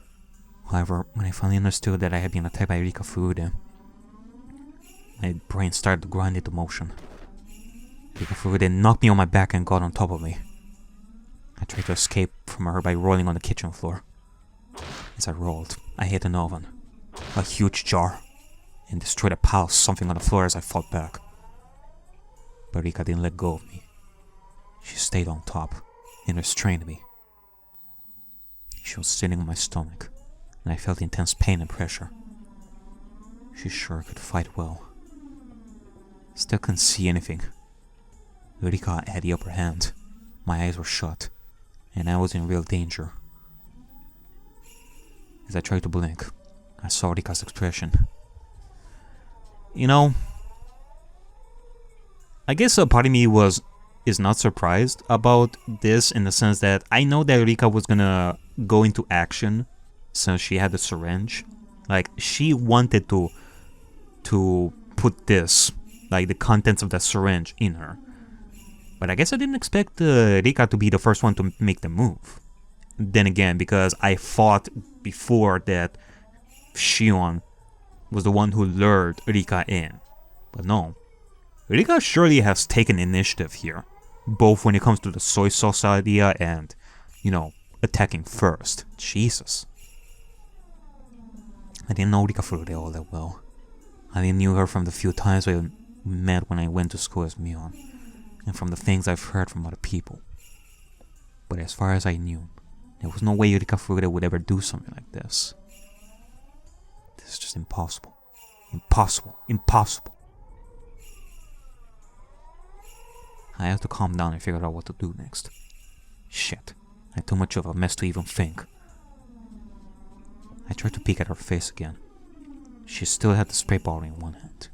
Speaker 1: However, when I finally understood that I had been attacked by Rika Furude, my brain started to grind into motion. Rika Furude knocked me on my back and got on top of me. I tried to escape from her by rolling on the kitchen floor. As I rolled, I hit an oven, a huge jar, and destroyed a pile of something on the floor as I fought back. But Rika didn't let go of me. She stayed on top and restrained me. She was sitting on my stomach, and I felt intense pain and pressure. She sure could fight well. Still couldn't see anything. Rika had the upper hand. My eyes were shut, and I was in real danger. As I tried to blink, I saw Rika's expression. You know, I guess a part of me is not surprised about this in the sense that I know that Rika was gonna go into action since she had the syringe. Like, she wanted to put this, like the contents of the syringe, in her. But I guess I didn't expect Rika to be the first one to make the move. Then again, because I thought before that Shion was the one who lured Rika in. But no. Rika surely has taken initiative here. Both when it comes to the soy sauce idea and, you know, attacking first. Jesus. I didn't know Rika Furude all that well. I only knew her from the few times we met when I went to school as Mion, and from the things I've heard from other people. But as far as I knew, there was no way Rika Furude would ever do something like this. This is just impossible. Impossible. Impossible. I had to calm down and figure out what to do next. Shit. I had too much of a mess to even think. I tried to peek at her face again. She still had the spray bottle in one hand.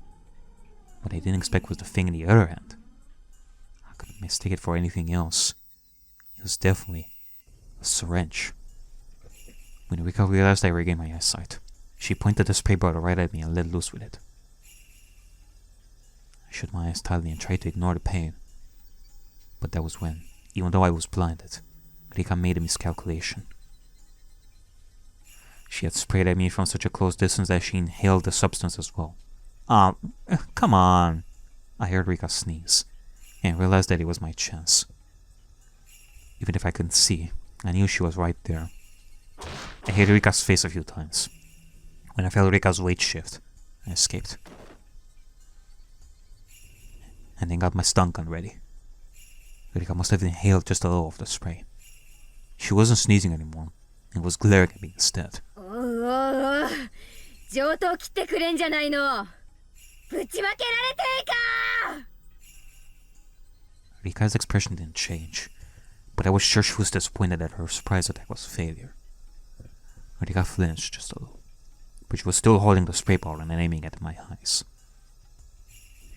Speaker 1: What I didn't expect was the thing in the other hand. I couldn't mistake it for anything else. It was definitely a syringe. When Rika realized I regained my eyesight, she pointed the spray bottle right at me and let loose with it. I shut my eyes tightly and tried to ignore the pain. But that was when, even though I was blinded, Rika made a miscalculation. She had sprayed at me from such a close distance that she inhaled the substance as well. Come on. I heard Rika sneeze, and realized that it was my chance. Even if I couldn't see, I knew she was right there. I hit Rika's face a few times. When I felt Rika's weight shift, I escaped. And then got my stun gun ready. Rika must have inhaled just a little of the spray. She wasn't sneezing anymore, and was glaring at me instead. Rika's expression didn't change, but I was sure she was disappointed that her surprise attack was a failure. Rika flinched just a little, but she was still holding the spray bottle and aiming at my eyes.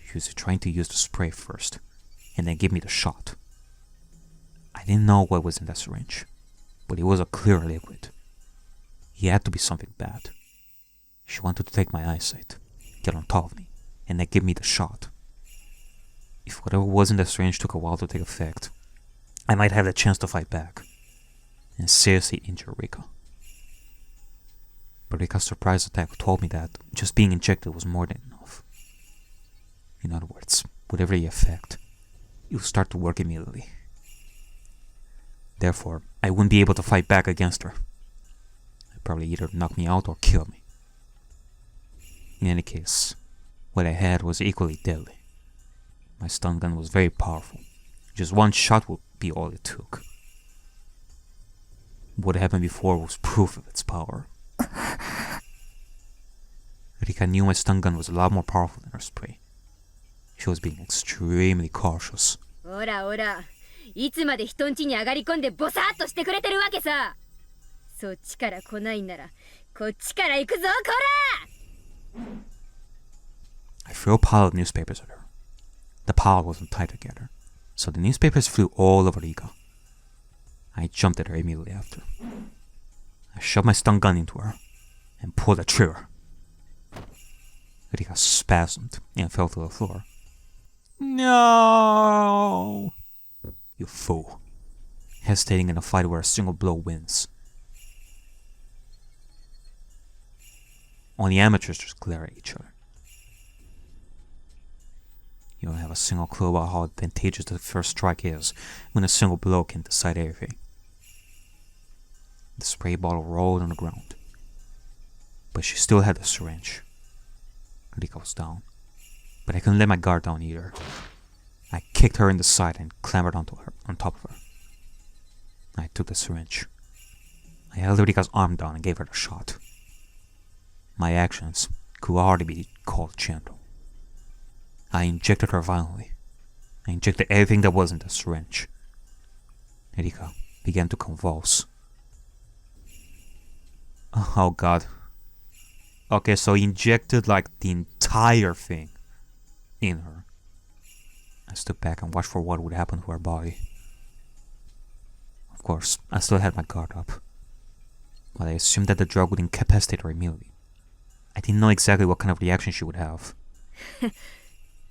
Speaker 1: She was trying to use the spray first, and then give me the shot. I didn't know what was in that syringe, but it was a clear liquid. It had to be something bad. She wanted to take my eyesight, get on top of me, and then give me the shot. If whatever was in the syringe took a while to take effect, I might have the chance to fight back and seriously injure Rika. But Rika's surprise attack told me that just being injected was more than enough. In other words, whatever the effect, it would start to work immediately. Therefore, I wouldn't be able to fight back against her. It'd probably either knock me out or kill me. In any case, what I had was equally deadly. My stun gun was very powerful. Just one shot would be all it took. What happened before was proof of its power. Rika knew my stun gun was a lot more powerful than her spray. She was being extremely cautious.
Speaker 3: おらおら、いつまで人ん家に上がり込んでボサーっとしてくれてるわけさ。そっちから来ないんなら、こっちから行くぞ、こら!
Speaker 1: I threw a pile of newspapers at her. The pile wasn't tied together, so the newspapers flew all over Rika. I jumped at her immediately after. I shoved my stun gun into her and pulled the trigger. Rika spasmed and fell to the floor. No! You fool. Hesitating in a fight where a single blow wins. Only amateurs just glare at each other. You don't have a single clue about how advantageous the first strike is when a single blow can decide everything. The spray bottle rolled on the ground, but she still had the syringe. Rika was down, but I couldn't let my guard down either. I kicked her in the side and clambered on top of her. I took the syringe. I held Rika's arm down and gave her the shot. My actions could hardly be called gentle. I injected her violently. I injected everything that was in the syringe. Rika began to convulse. Oh god. Okay, so he injected like the entire thing in her. I stood back and watched for what would happen to her body. Of course, I still had my guard up, but I assumed that the drug would incapacitate her immediately. I didn't know exactly what kind of reaction she would have.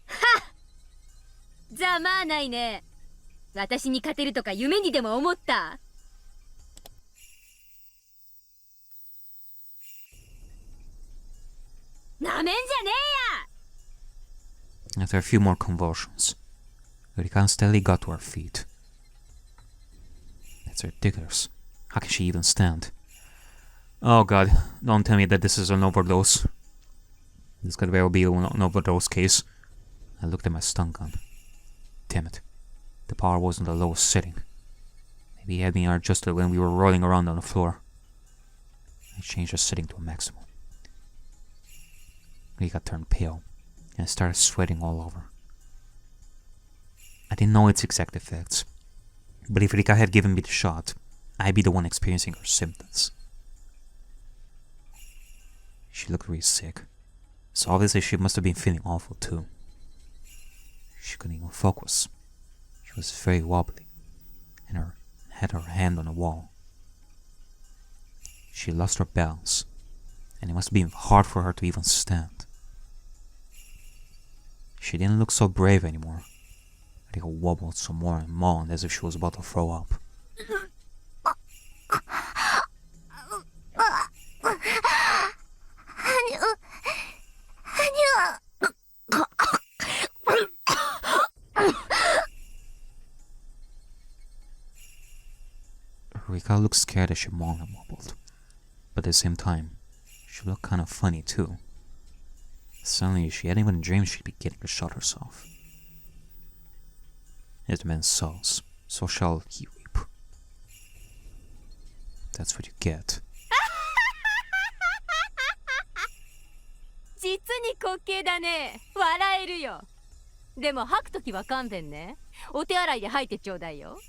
Speaker 3: はっざまあないね。私に勝てるとか夢にでも思った。なめんじゃねえや!
Speaker 1: After a few more convulsions, Rika steadily got to her feet. That's ridiculous. How can she even stand? Oh god, don't tell me that this is an overdose. This could very well be an overdose case. I looked at my stun gun. Damn it. The power was in the lowest setting. Maybe it had been adjusted when we were rolling around on the floor. I changed the setting to a maximum. Rika turned pale and started sweating all over. I didn't know its exact effects, but if Rika had given me the shot, I'd be the one experiencing her symptoms. She looked really sick, so obviously she must have been feeling awful too. She couldn't even focus. She was very wobbly, and had her hand on the wall. She lost her balance, and it must have been hard for her to even stand. She didn't look so brave anymore. Rika wobbled some more and moaned as if she was about to throw up. Rika looked scared as she moaned and wobbled. But at the same time, she looked kind of funny too. Suddenly, she hadn't even dreamed she'd be getting shot herself. As the man sows, so shall he reap. That's what you get.
Speaker 3: 実に滑稽だね。笑えるよ。でも吐くときは勘弁ね。お手洗いで吐いてちょうだいよ。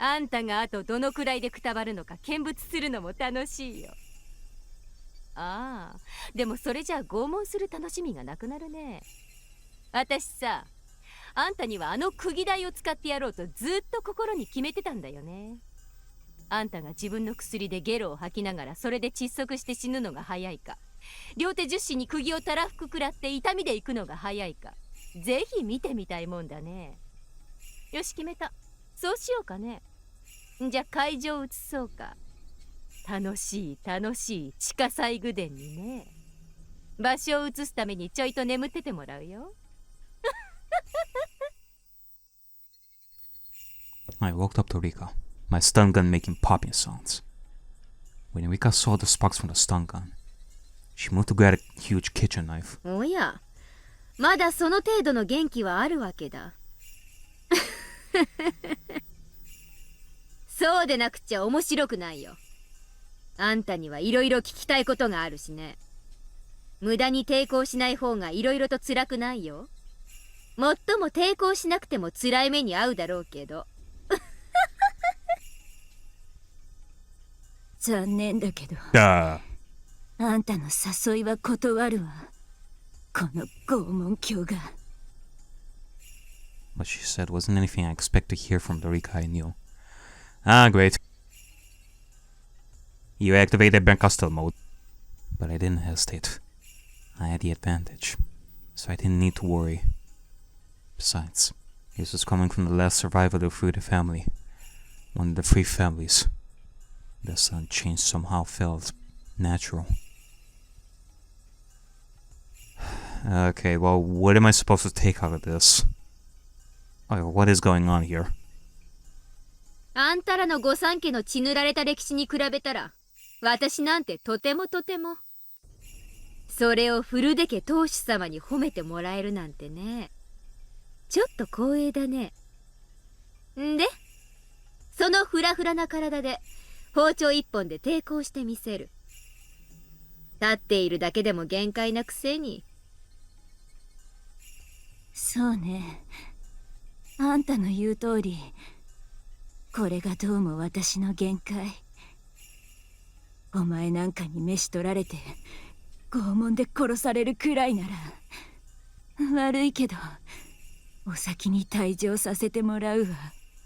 Speaker 3: あんたがあとどのくらいでくたばるのか見物するのも楽しいよ。ああ、でもそれじゃあ拷問する楽しみがなくなるね。私さ、あんたにはあの釘台を使ってやろうとずっと心に決めてたんだよね。あんたが自分の薬でゲロを吐きながらそれで窒息して死ぬのが早いか、両手十指に釘をたらふく食らって痛みで行くのが早いか、ぜひ見てみたいもんだね。よし決めた。そうしようかね。じゃあ会場移そうか。楽しい楽しい地下祭具殿にね。場所を移すためにちょいと眠っててもらうよ。
Speaker 1: I walked up to Rika, my stun gun making popping sounds. When Rika saw the sparks from the stun gun, she moved to grab a huge kitchen knife.
Speaker 3: おや、まだその程度の元気はあるわけだ。そうでなくちゃ面白くないよ。あんたにはいろいろ聞きたいことがあるしね。無駄に抵抗しない方がいろいろと辛くないよ。もっとも抵抗しなくても辛い目に遭うだろうけど。
Speaker 5: 残念だけど、
Speaker 1: あ
Speaker 5: んたの誘いは断るわ。この拷問狂が。
Speaker 1: What she said wasn't anything I expect to hear from the Rika I knew. Ah, great. You activated Bencastel mode. But I didn't hesitate. I had the advantage, so I didn't need to worry. Besides, this was coming from the last survivor of the Fuda family. One of the 3 families. The sudden change somehow felt natural. Okay, well, what am I supposed to take out of this? Oh, what is going on here?
Speaker 3: あんたらの御三家の血塗られた歴史に比べたら、私なんてとてもとても。それを古出家当主様に褒めてもらえるなんてね。ちょっと光栄だね。んで、そのフラフラな体で包丁一本で抵抗してみせる。立っているだけでも限界なくせに。
Speaker 5: そうね。あんたの言う通り、これがどうも私の限界。お前なんかに飯取られて拷問で殺されるくらいなら、悪いけどお先に退場させてもらうわ。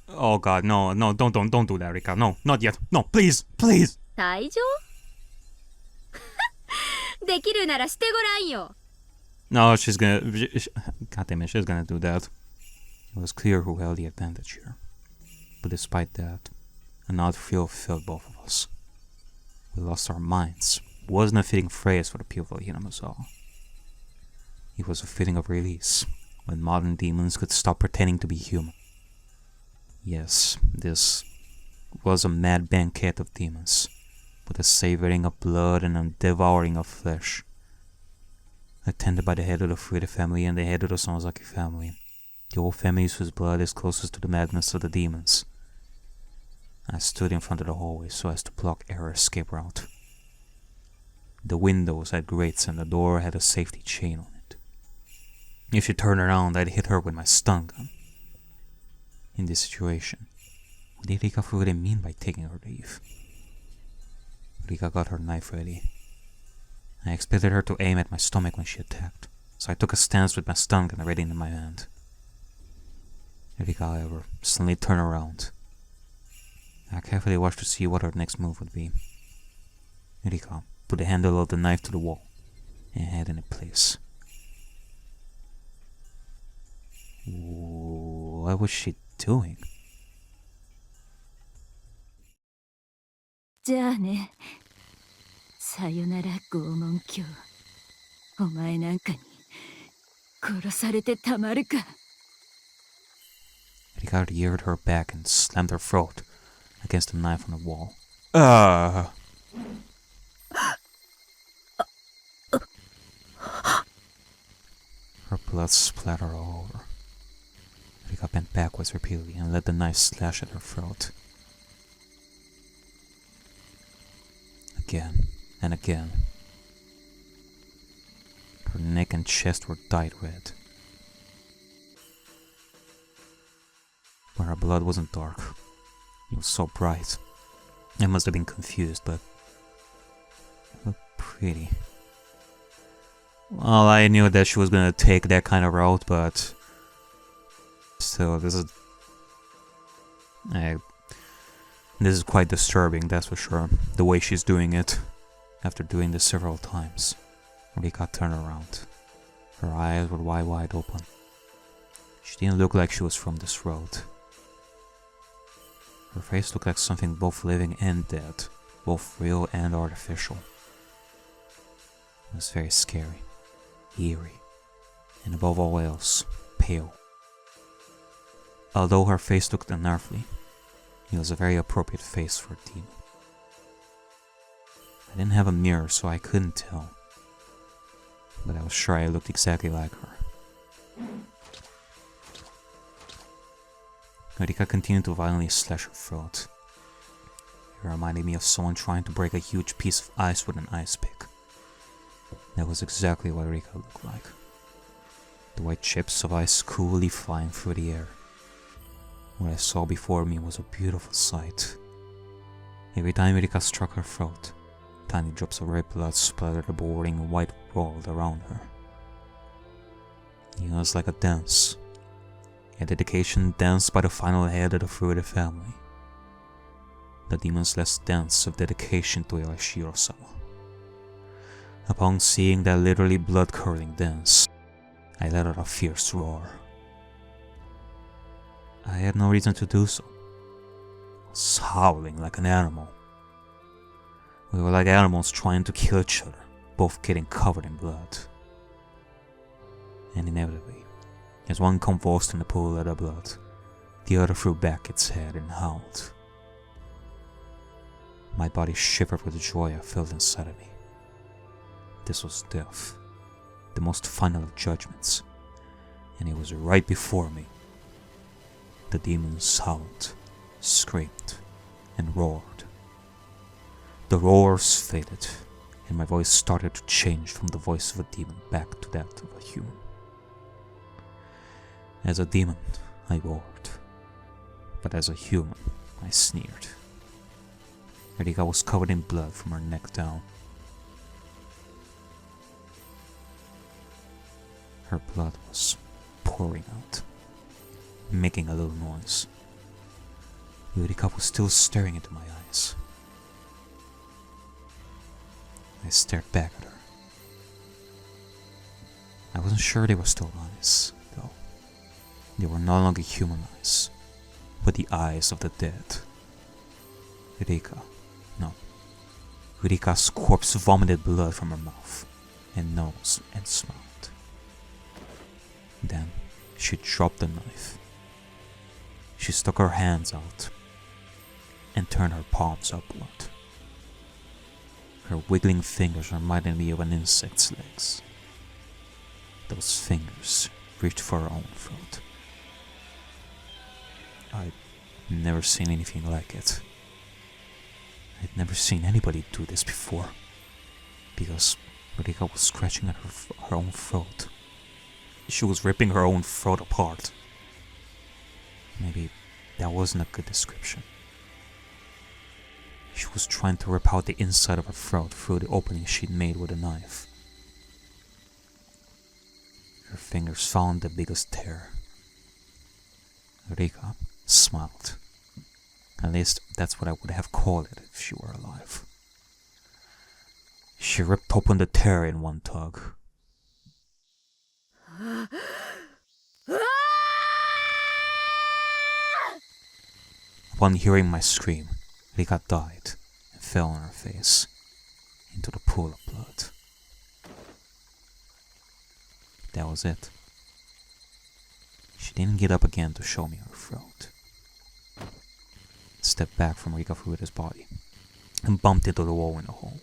Speaker 1: Oh god, no, don't do that, Rika. No, not yet. No, please, please.
Speaker 3: 退場できるならしてごらんよ。
Speaker 1: No, she's gonna... God damn it, she's gonna do that. It was clear who held the advantage here. But despite that, an odd thrill filled both of us. We lost our minds. Wasn't a fitting phrase for the people of Hinamizawa. It was a feeling of release, when modern demons could stop pretending to be human. Yes, this was a mad banquet of demons, with a savoring of blood and a devouring of flesh. Attended by the head of the Fuda family and the head of the Sonozaki family, the old families whose blood is closest to the madness of the demons. I stood in front of the hallway so as to block every escape route. The windows had grates and the door had a safety chain on it. If she turned around, I'd hit her with my stun gun. In this situation, what did Rika Fude mean by taking her leave? Rika got her knife ready. I expected her to aim at my stomach when she attacked, so I took a stance with my stun gun ready in my hand. Rika, however, suddenly turned around. I carefully watched to see what her next move would be. Rika put the handle of the knife to the wall and had it in place. What was she doing?
Speaker 5: じゃあね。さよなら拷問狂。お前なんかに殺されてたまるか。
Speaker 1: Rika reared her back and slammed her throat against the knife on the wall. Ah! Her blood splattered all over. Rika bent backwards repeatedly and let the knife slash at her throat. Again and again. Her neck and chest were dyed red. But her blood wasn't dark. It was so bright. I must have been confused, but it looked pretty. Well, I knew that she was gonna take that kind of route, but still, this is quite disturbing, that's for sure. The way she's doing it, after doing this several times. Rika turned around. Her eyes were wide open. She didn't look like she was from this world. Her face looked like something both living and dead, both real and artificial. It was very scary, eerie, and above all else, pale. Although her face looked unearthly, it was a very appropriate face for a demon. I didn't have a mirror, so I couldn't tell, but I was sure I looked exactly like her. Rika continued to violently slash her throat. It reminded me of someone trying to break a huge piece of ice with an ice pick. That was exactly what Rika looked like. The white chips of ice coolly flying through the air. What I saw before me was a beautiful sight. Every time Rika struck her throat, tiny drops of red blood splattered the boring white world around her. It was like a dance. A dedication danced by the final head of the Fruited family. The demon's last dance of dedication to Hinamizawa. Upon seeing that literally blood-curdling dance, I let out a fierce roar. I had no reason to do so. I was howling like an animal. We were like animals trying to kill each other, both getting covered in blood. And inevitably, as one convulsed in the pool of the blood, the other threw back its head and howled. My body shivered with the joy I felt inside of me. This was death, the most final of judgments, and it was right before me. The demons howled, screamed, and roared. The roars faded, and my voice started to change from the voice of a demon back to that of a human. As a demon, I roared, but as a human, I sneered. Rika was covered in blood from her neck down. Her blood was pouring out, making a little noise. Rika was still staring into my eyes. I stared back at her. I wasn't sure they were still eyes, though. They were no longer human eyes, but the eyes of the dead. Rika's corpse vomited blood from her mouth and nose and smiled. Then she dropped the knife. She stuck her hands out and turned her palms upward. Her wiggling fingers reminded me of an insect's legs. Those fingers reached for her own throat. I'd never seen anything like it. I'd never seen anybody do this before, because Rika was scratching at her own throat. She was ripping her own throat apart. Maybe that wasn't a good description. She was trying to rip out the inside of her throat through the opening she'd made with a knife. Her fingers found the biggest tear. Rika smiled. At least that's what I would have called it if she were alive. She ripped open the tear in one tug. Upon hearing my scream, Rika died and fell on her face into the pool of blood. That was it. She She didn't get up again to show me her throat. Stepped back from Rika Furuda's body and bumped into the wall in the hallway.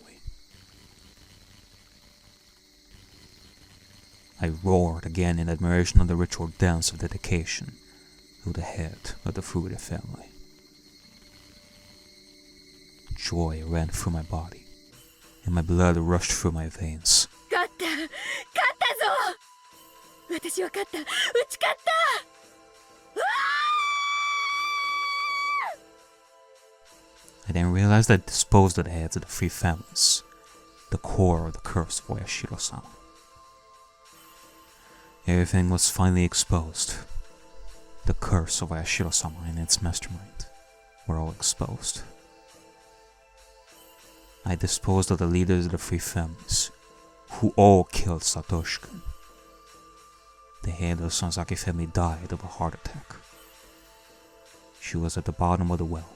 Speaker 1: I roared again in admiration of the ritual dance of dedication to the head of the Furuda family. Joy ran through my body, and my blood rushed through my veins.
Speaker 3: 勝った勝ったぞ私は勝った打ち勝った
Speaker 1: I then realized I'd disposed of the heads of the 3 families, the core of the curse of Oyashiro-sama. Everything was finally exposed. The curse of Oyashiro-sama and its mastermind were all exposed. I disposed of the leaders of the 3 families, who all killed Satoshi-kun. The head of the Sonozaki family died of a heart attack. She was at the bottom of the well,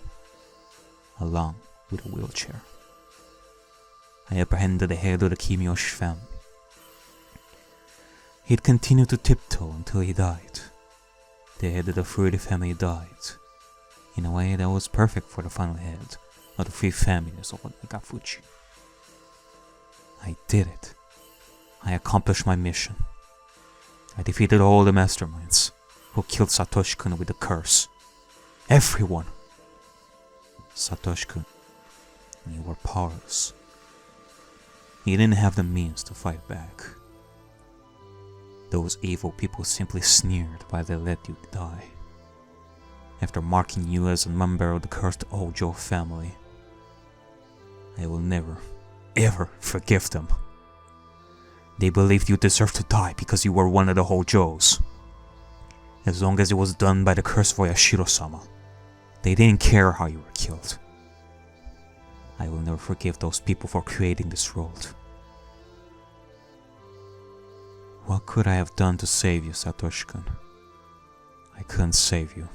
Speaker 1: along with a wheelchair. I apprehended the head of the Kimiyoshi family. He'd continued to tiptoe until he died. The head of the Furuda family died, in a way that was perfect for the final head of the 3 families of Nagafuchi. I did it. I accomplished my mission. I defeated all the masterminds who killed Satoshi-kun with the curse. Everyone. Satoshi-kun, you were powerless. You didn't have the means to fight back. Those evil people simply sneered while they let you die. After marking you as a member of the cursed Ojo family, I will never, ever forgive them. They believed you deserved to die because you were one of the Hojos. As long as it was done by the curse of Oyashiro-sama, they didn't care how you were killed. I will never forgive those people for creating this world. What could I have done to save you, Satoshi-kun? I couldn't save you.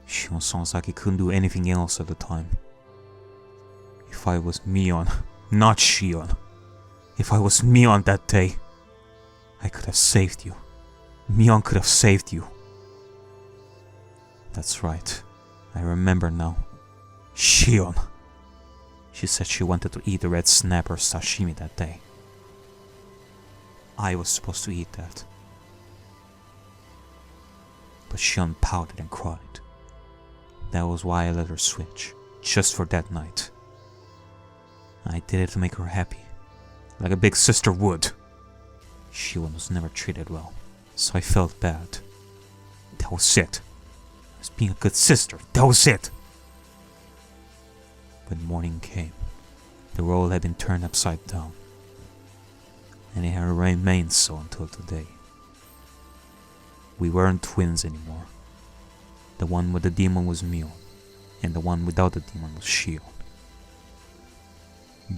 Speaker 1: Shion Sonozaki couldn't do anything else at the time. If I was Mion, not Shion. If I was Mion that day, I could have saved you. Mion could have saved you. That's right. I remember now. Shion. She said she wanted to eat the red snapper sashimi that day. I was supposed to eat that. But Shion pouted and cried. That was why I let her switch, just for that night. I did it to make her happy, like a big sister would. Shion was never treated well, so I felt bad. That was it. I was being a good sister, that was it. When morning came, the world had been turned upside down, and it had remained so until today. We weren't twins anymore. The one with the demon was Mion, and the one without the demon was Shion.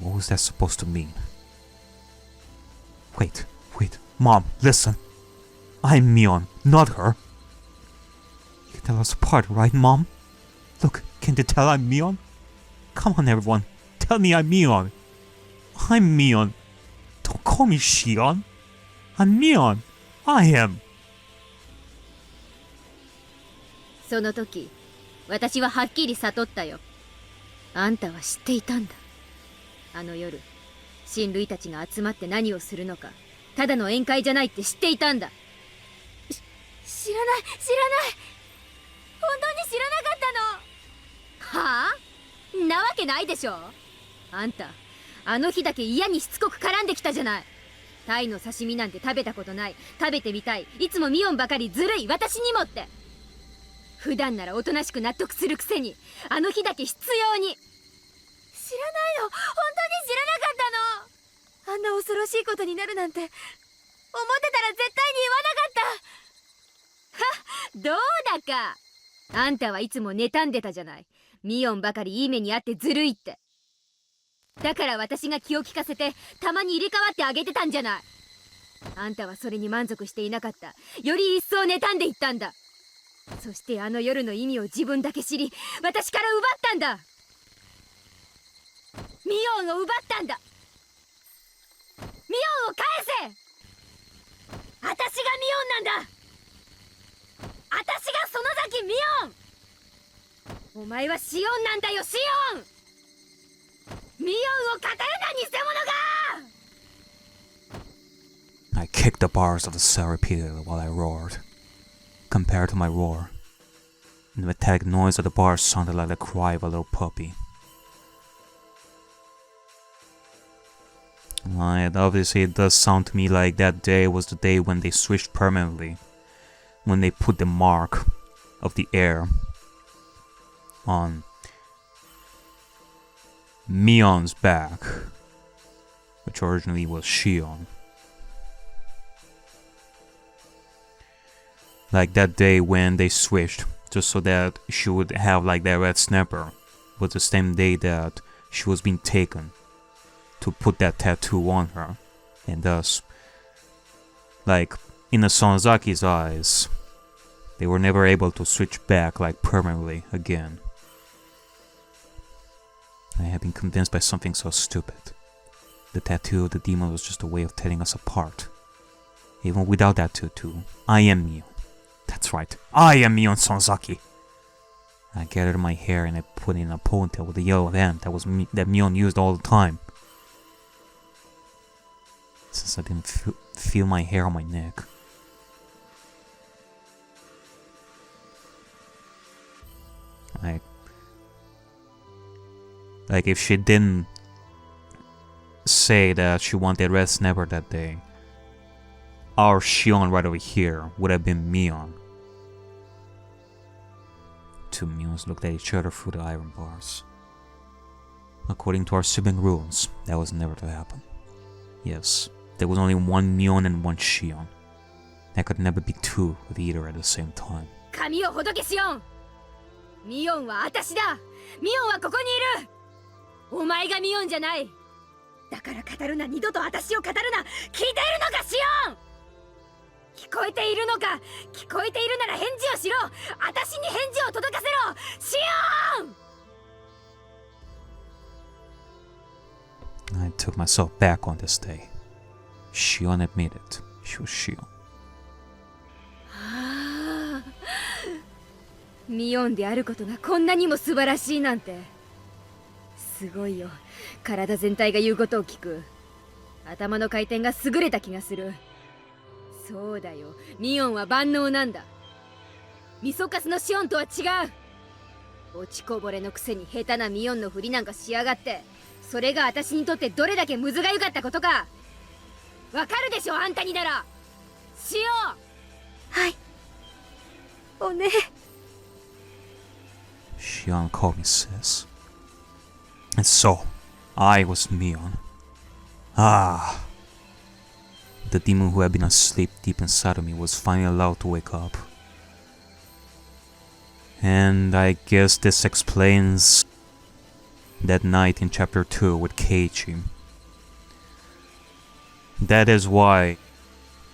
Speaker 1: What was that supposed to mean? Wait, Mom, listen. I'm Mion, not her. You can tell us apart, right, Mom? Look, can't you tell I'm Mion? Come on, everyone, tell me I'm Mion. I'm Mion. Don't call me Shion. I'm Mion. I am.
Speaker 3: その時私ははっきり悟ったよ。あんたは知っていたんだ。あの夜親類たちが集まって何をするのかただの宴会じゃないって知っていたんだ。知らない本当に知らなかったの。はあ？なわけないでしょ。あんたあの日だけ嫌にしつこく絡んできたじゃない。タイの刺身なんて食べたことない、食べてみたい、いつもミオンばかりずるい、私にもって。普段ならおとなしく納得するくせにあの日だけ必要に。知らないの、本当に知らなかったの。あんな恐ろしいことになるなんて思ってたら絶対に言わなかった。はっ、どうだか。あんたはいつも妬んでたじゃない。ミオンばかりいい目にあってずるいって。だから私が気を利かせてたまに入れ替わってあげてたんじゃない。あんたはそれに満足していなかった。より一層妬んでいったんだ。そしてあの夜の意味を自分だけ知り、私から奪ったんだ。ミオンを奪ったんだ。ミオンを返せ。私がミオンなんだ。崎ミオン、お前はシオンなんだよ、シオン。ミオンを語るな、偽物が。
Speaker 1: I kicked the bars of the cell repeatedly while I roared. Compared to my roar, the metallic noise of the bars sounded like the cry of a little puppy. Obviously it does sound to me like that day was the day when they switched permanently. When they put the mark of the air on Mion's back, which originally was Shion. Like that day when they switched, just so that she would have like that red snapper, was the same day that she was being taken to put that tattoo on her, and thus, like in the Sonzaki's eyes, they were never able to switch back like permanently again. I have been convinced by something so stupid. The tattoo of the demon was just a way of tearing us apart. Even without that tattoo, I am Mion. That's right, I am Mion Sonzaki. I gathered my hair and I put it in a ponytail with a yellow band that Mion used all the time. Since I didn't feel my hair on my neck. Like if she didn't say that she wanted red snapper that day, our Shion right over here would have been Mion. Two Mions looked at each other through the iron bars. According to our sibling rules, that was never to happen. Yes, there was only one Mion and one Shion. There could never be two of either at the same time.
Speaker 3: 髪をほどけシオン。ミオンは私だ。ミオンはここにいる。お前がミオンじゃない。だから語るな、二度と私を語るな。聞いているのかシオン。聞こえているのか。聞こえているなら返事をしろ。私に返事を届かせろシオン。
Speaker 1: I took myself back on this day. Shion admitted she was Shion.
Speaker 3: ミオンであることがこんなにも素晴らしいなんて。すごいよ。体全体が言うことを聞く。頭の回転が優れた気がする。そうだよ、ミオンは万能なんだ。ミソカスのシオンとは違う。落ちこぼれのくせに下手なミオンのふりなんかしやがって。それが私にとってどれだけムズがゆかったことかわかるでしょ、あんたになら。シオン。
Speaker 2: はい。おね。
Speaker 1: Shion called me sis. And so, I was Mion. Ah! The demon who had been asleep deep inside of me was finally allowed to wake up. And I guess this explains that night in chapter 2 with Keiichi. That is why,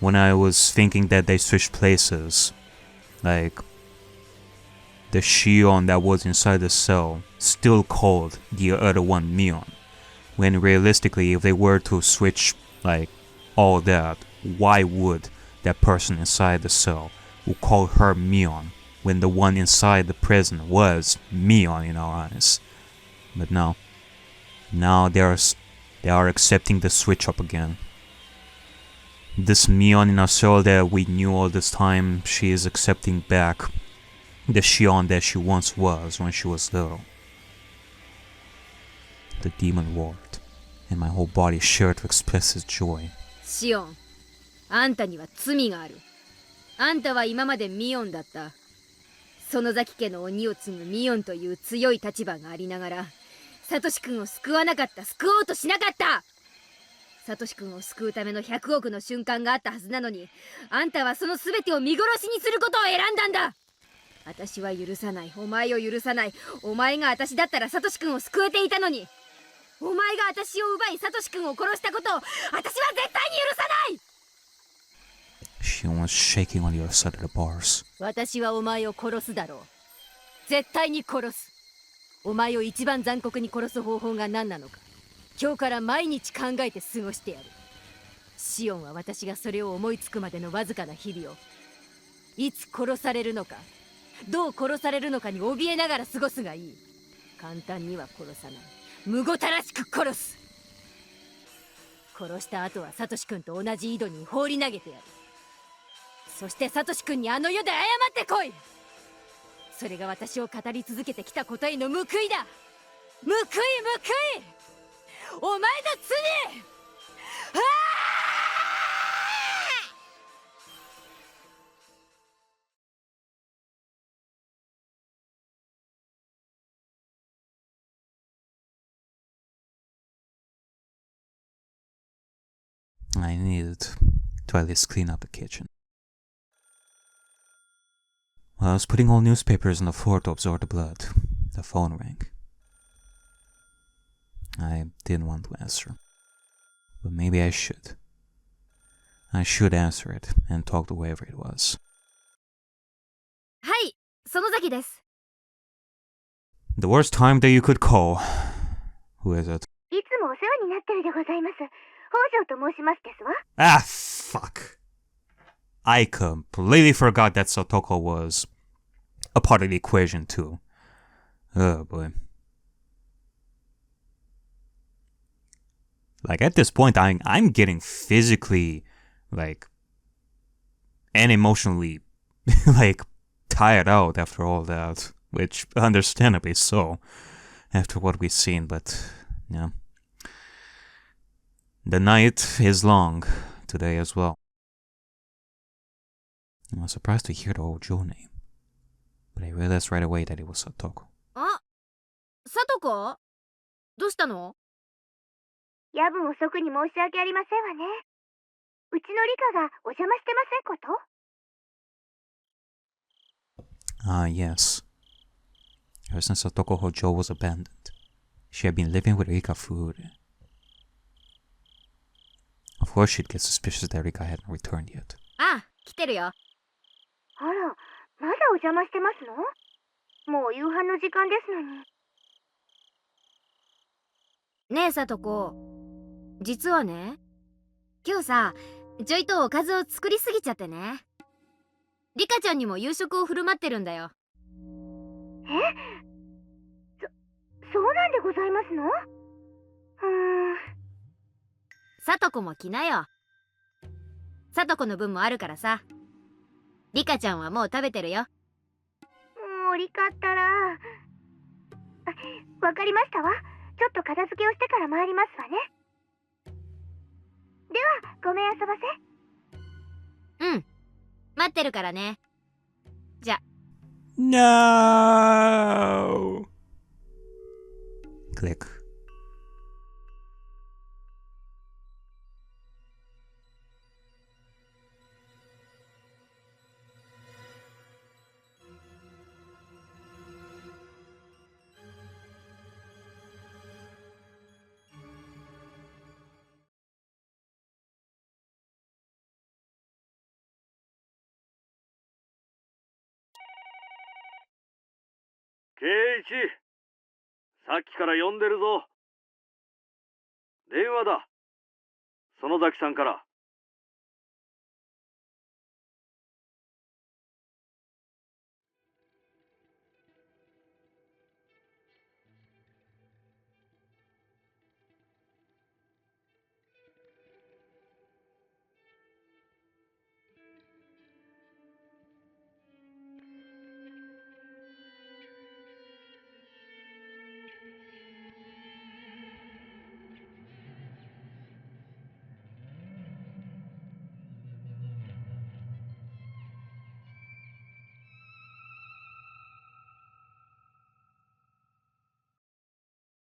Speaker 1: when I was thinking that they switched places, like, the Shion that was inside the cell still called the other one Mion, when realistically if they were to switch like all that, why would that person inside the cell who called her Mion when the one inside the prison was Mion in our eyes? But now they are accepting the switch up again. This Mion in our cell that we knew all this time, she is accepting back the Shion that she once was when she was little. The demon roared, and my whole body shared to express its joy.
Speaker 3: シオン、あんたには罪がある。あんたは今までミオンだった。園崎家の鬼を継ぐミオンという強い立場がありながら、サトシ君を救わなかった、救おうとしなかった。サトシ君を救うための100億の瞬間があったはずなのに、あんたはその全てを見殺しにすることを選んだんだ。私は許さない、お前を許さない。お前が私だったらサトシ君を救えていたのに。お前が私を奪いサトシ君を殺したことを私は絶対に許さない。
Speaker 1: Shion was shaking on the other side of the bars.
Speaker 5: 私はお前を殺すだろう。絶対に殺す。お前を一番残酷に殺す方法が何なのか、今日から毎日考えて過ごしてやる。シオンは私がそれを思いつくまでのわずかな日々を、いつ殺されるのか
Speaker 3: どう殺されるのかに怯えながら過ごすがいい。簡単には殺さない。むごたらしく殺す。殺した後はサトシ君と同じ井戸に放り投げてやる。そしてサトシ君にあの世で謝ってこい。それが私を語り続けてきた答えの報いだ。報い、報い、お前の罪。あ
Speaker 1: I needed to at least clean up the kitchen. While I was putting all newspapers on the floor to absorb the blood, the phone rang. I didn't want to answer, but maybe I should. I should answer it and talk to whoever it was.
Speaker 3: はい、園崎です。
Speaker 1: The worst time that you could call. Who is it?
Speaker 2: いつもお世話になってるでございます。北条と申しますですわ。
Speaker 1: Ah, fuck. I completely forgot that Sotoko was a part of the equation too. Oh boy. Like at this point, I'm getting physically, like, and emotionally, like, tired out after all that, which understandably so, after what we've seen. But yeah, the night is long today as well. I was surprised to hear the old Joe name, but I realized right away that it was Satoko.
Speaker 3: あ、さとこ？どうしたの？
Speaker 2: 夜分遅くに申し訳ありませんわね。うちのリカがお邪魔してませんこと？
Speaker 1: Ah, yes. Ever since Satoko Hojo was abandoned, she had been living with Rika Furude. Of course she'd get suspicious that Rika hadn't returned yet.
Speaker 3: あ、来てるよ。
Speaker 2: あら、まだお邪魔してますの？もう夕飯の時間ですのに。
Speaker 3: ねえさとこ、実はね、今日さ、ちょいとおかずを作りすぎちゃってね。リカちゃんにも夕食を振る舞ってるんだよ。
Speaker 2: そうなんでございますの？
Speaker 3: さとこも来なよ。さとこの分もあるからさ。リカちゃんはもう食べてるよ。
Speaker 2: もうリカったら。わかりましたわ。ちょっと片付けをしてから参りますわね。では、ごめんあそばせ。
Speaker 3: うん。待ってるからね。じゃ。
Speaker 1: No! Click.
Speaker 6: K1、さっきから呼んでるぞ。電話だ。園崎さんから。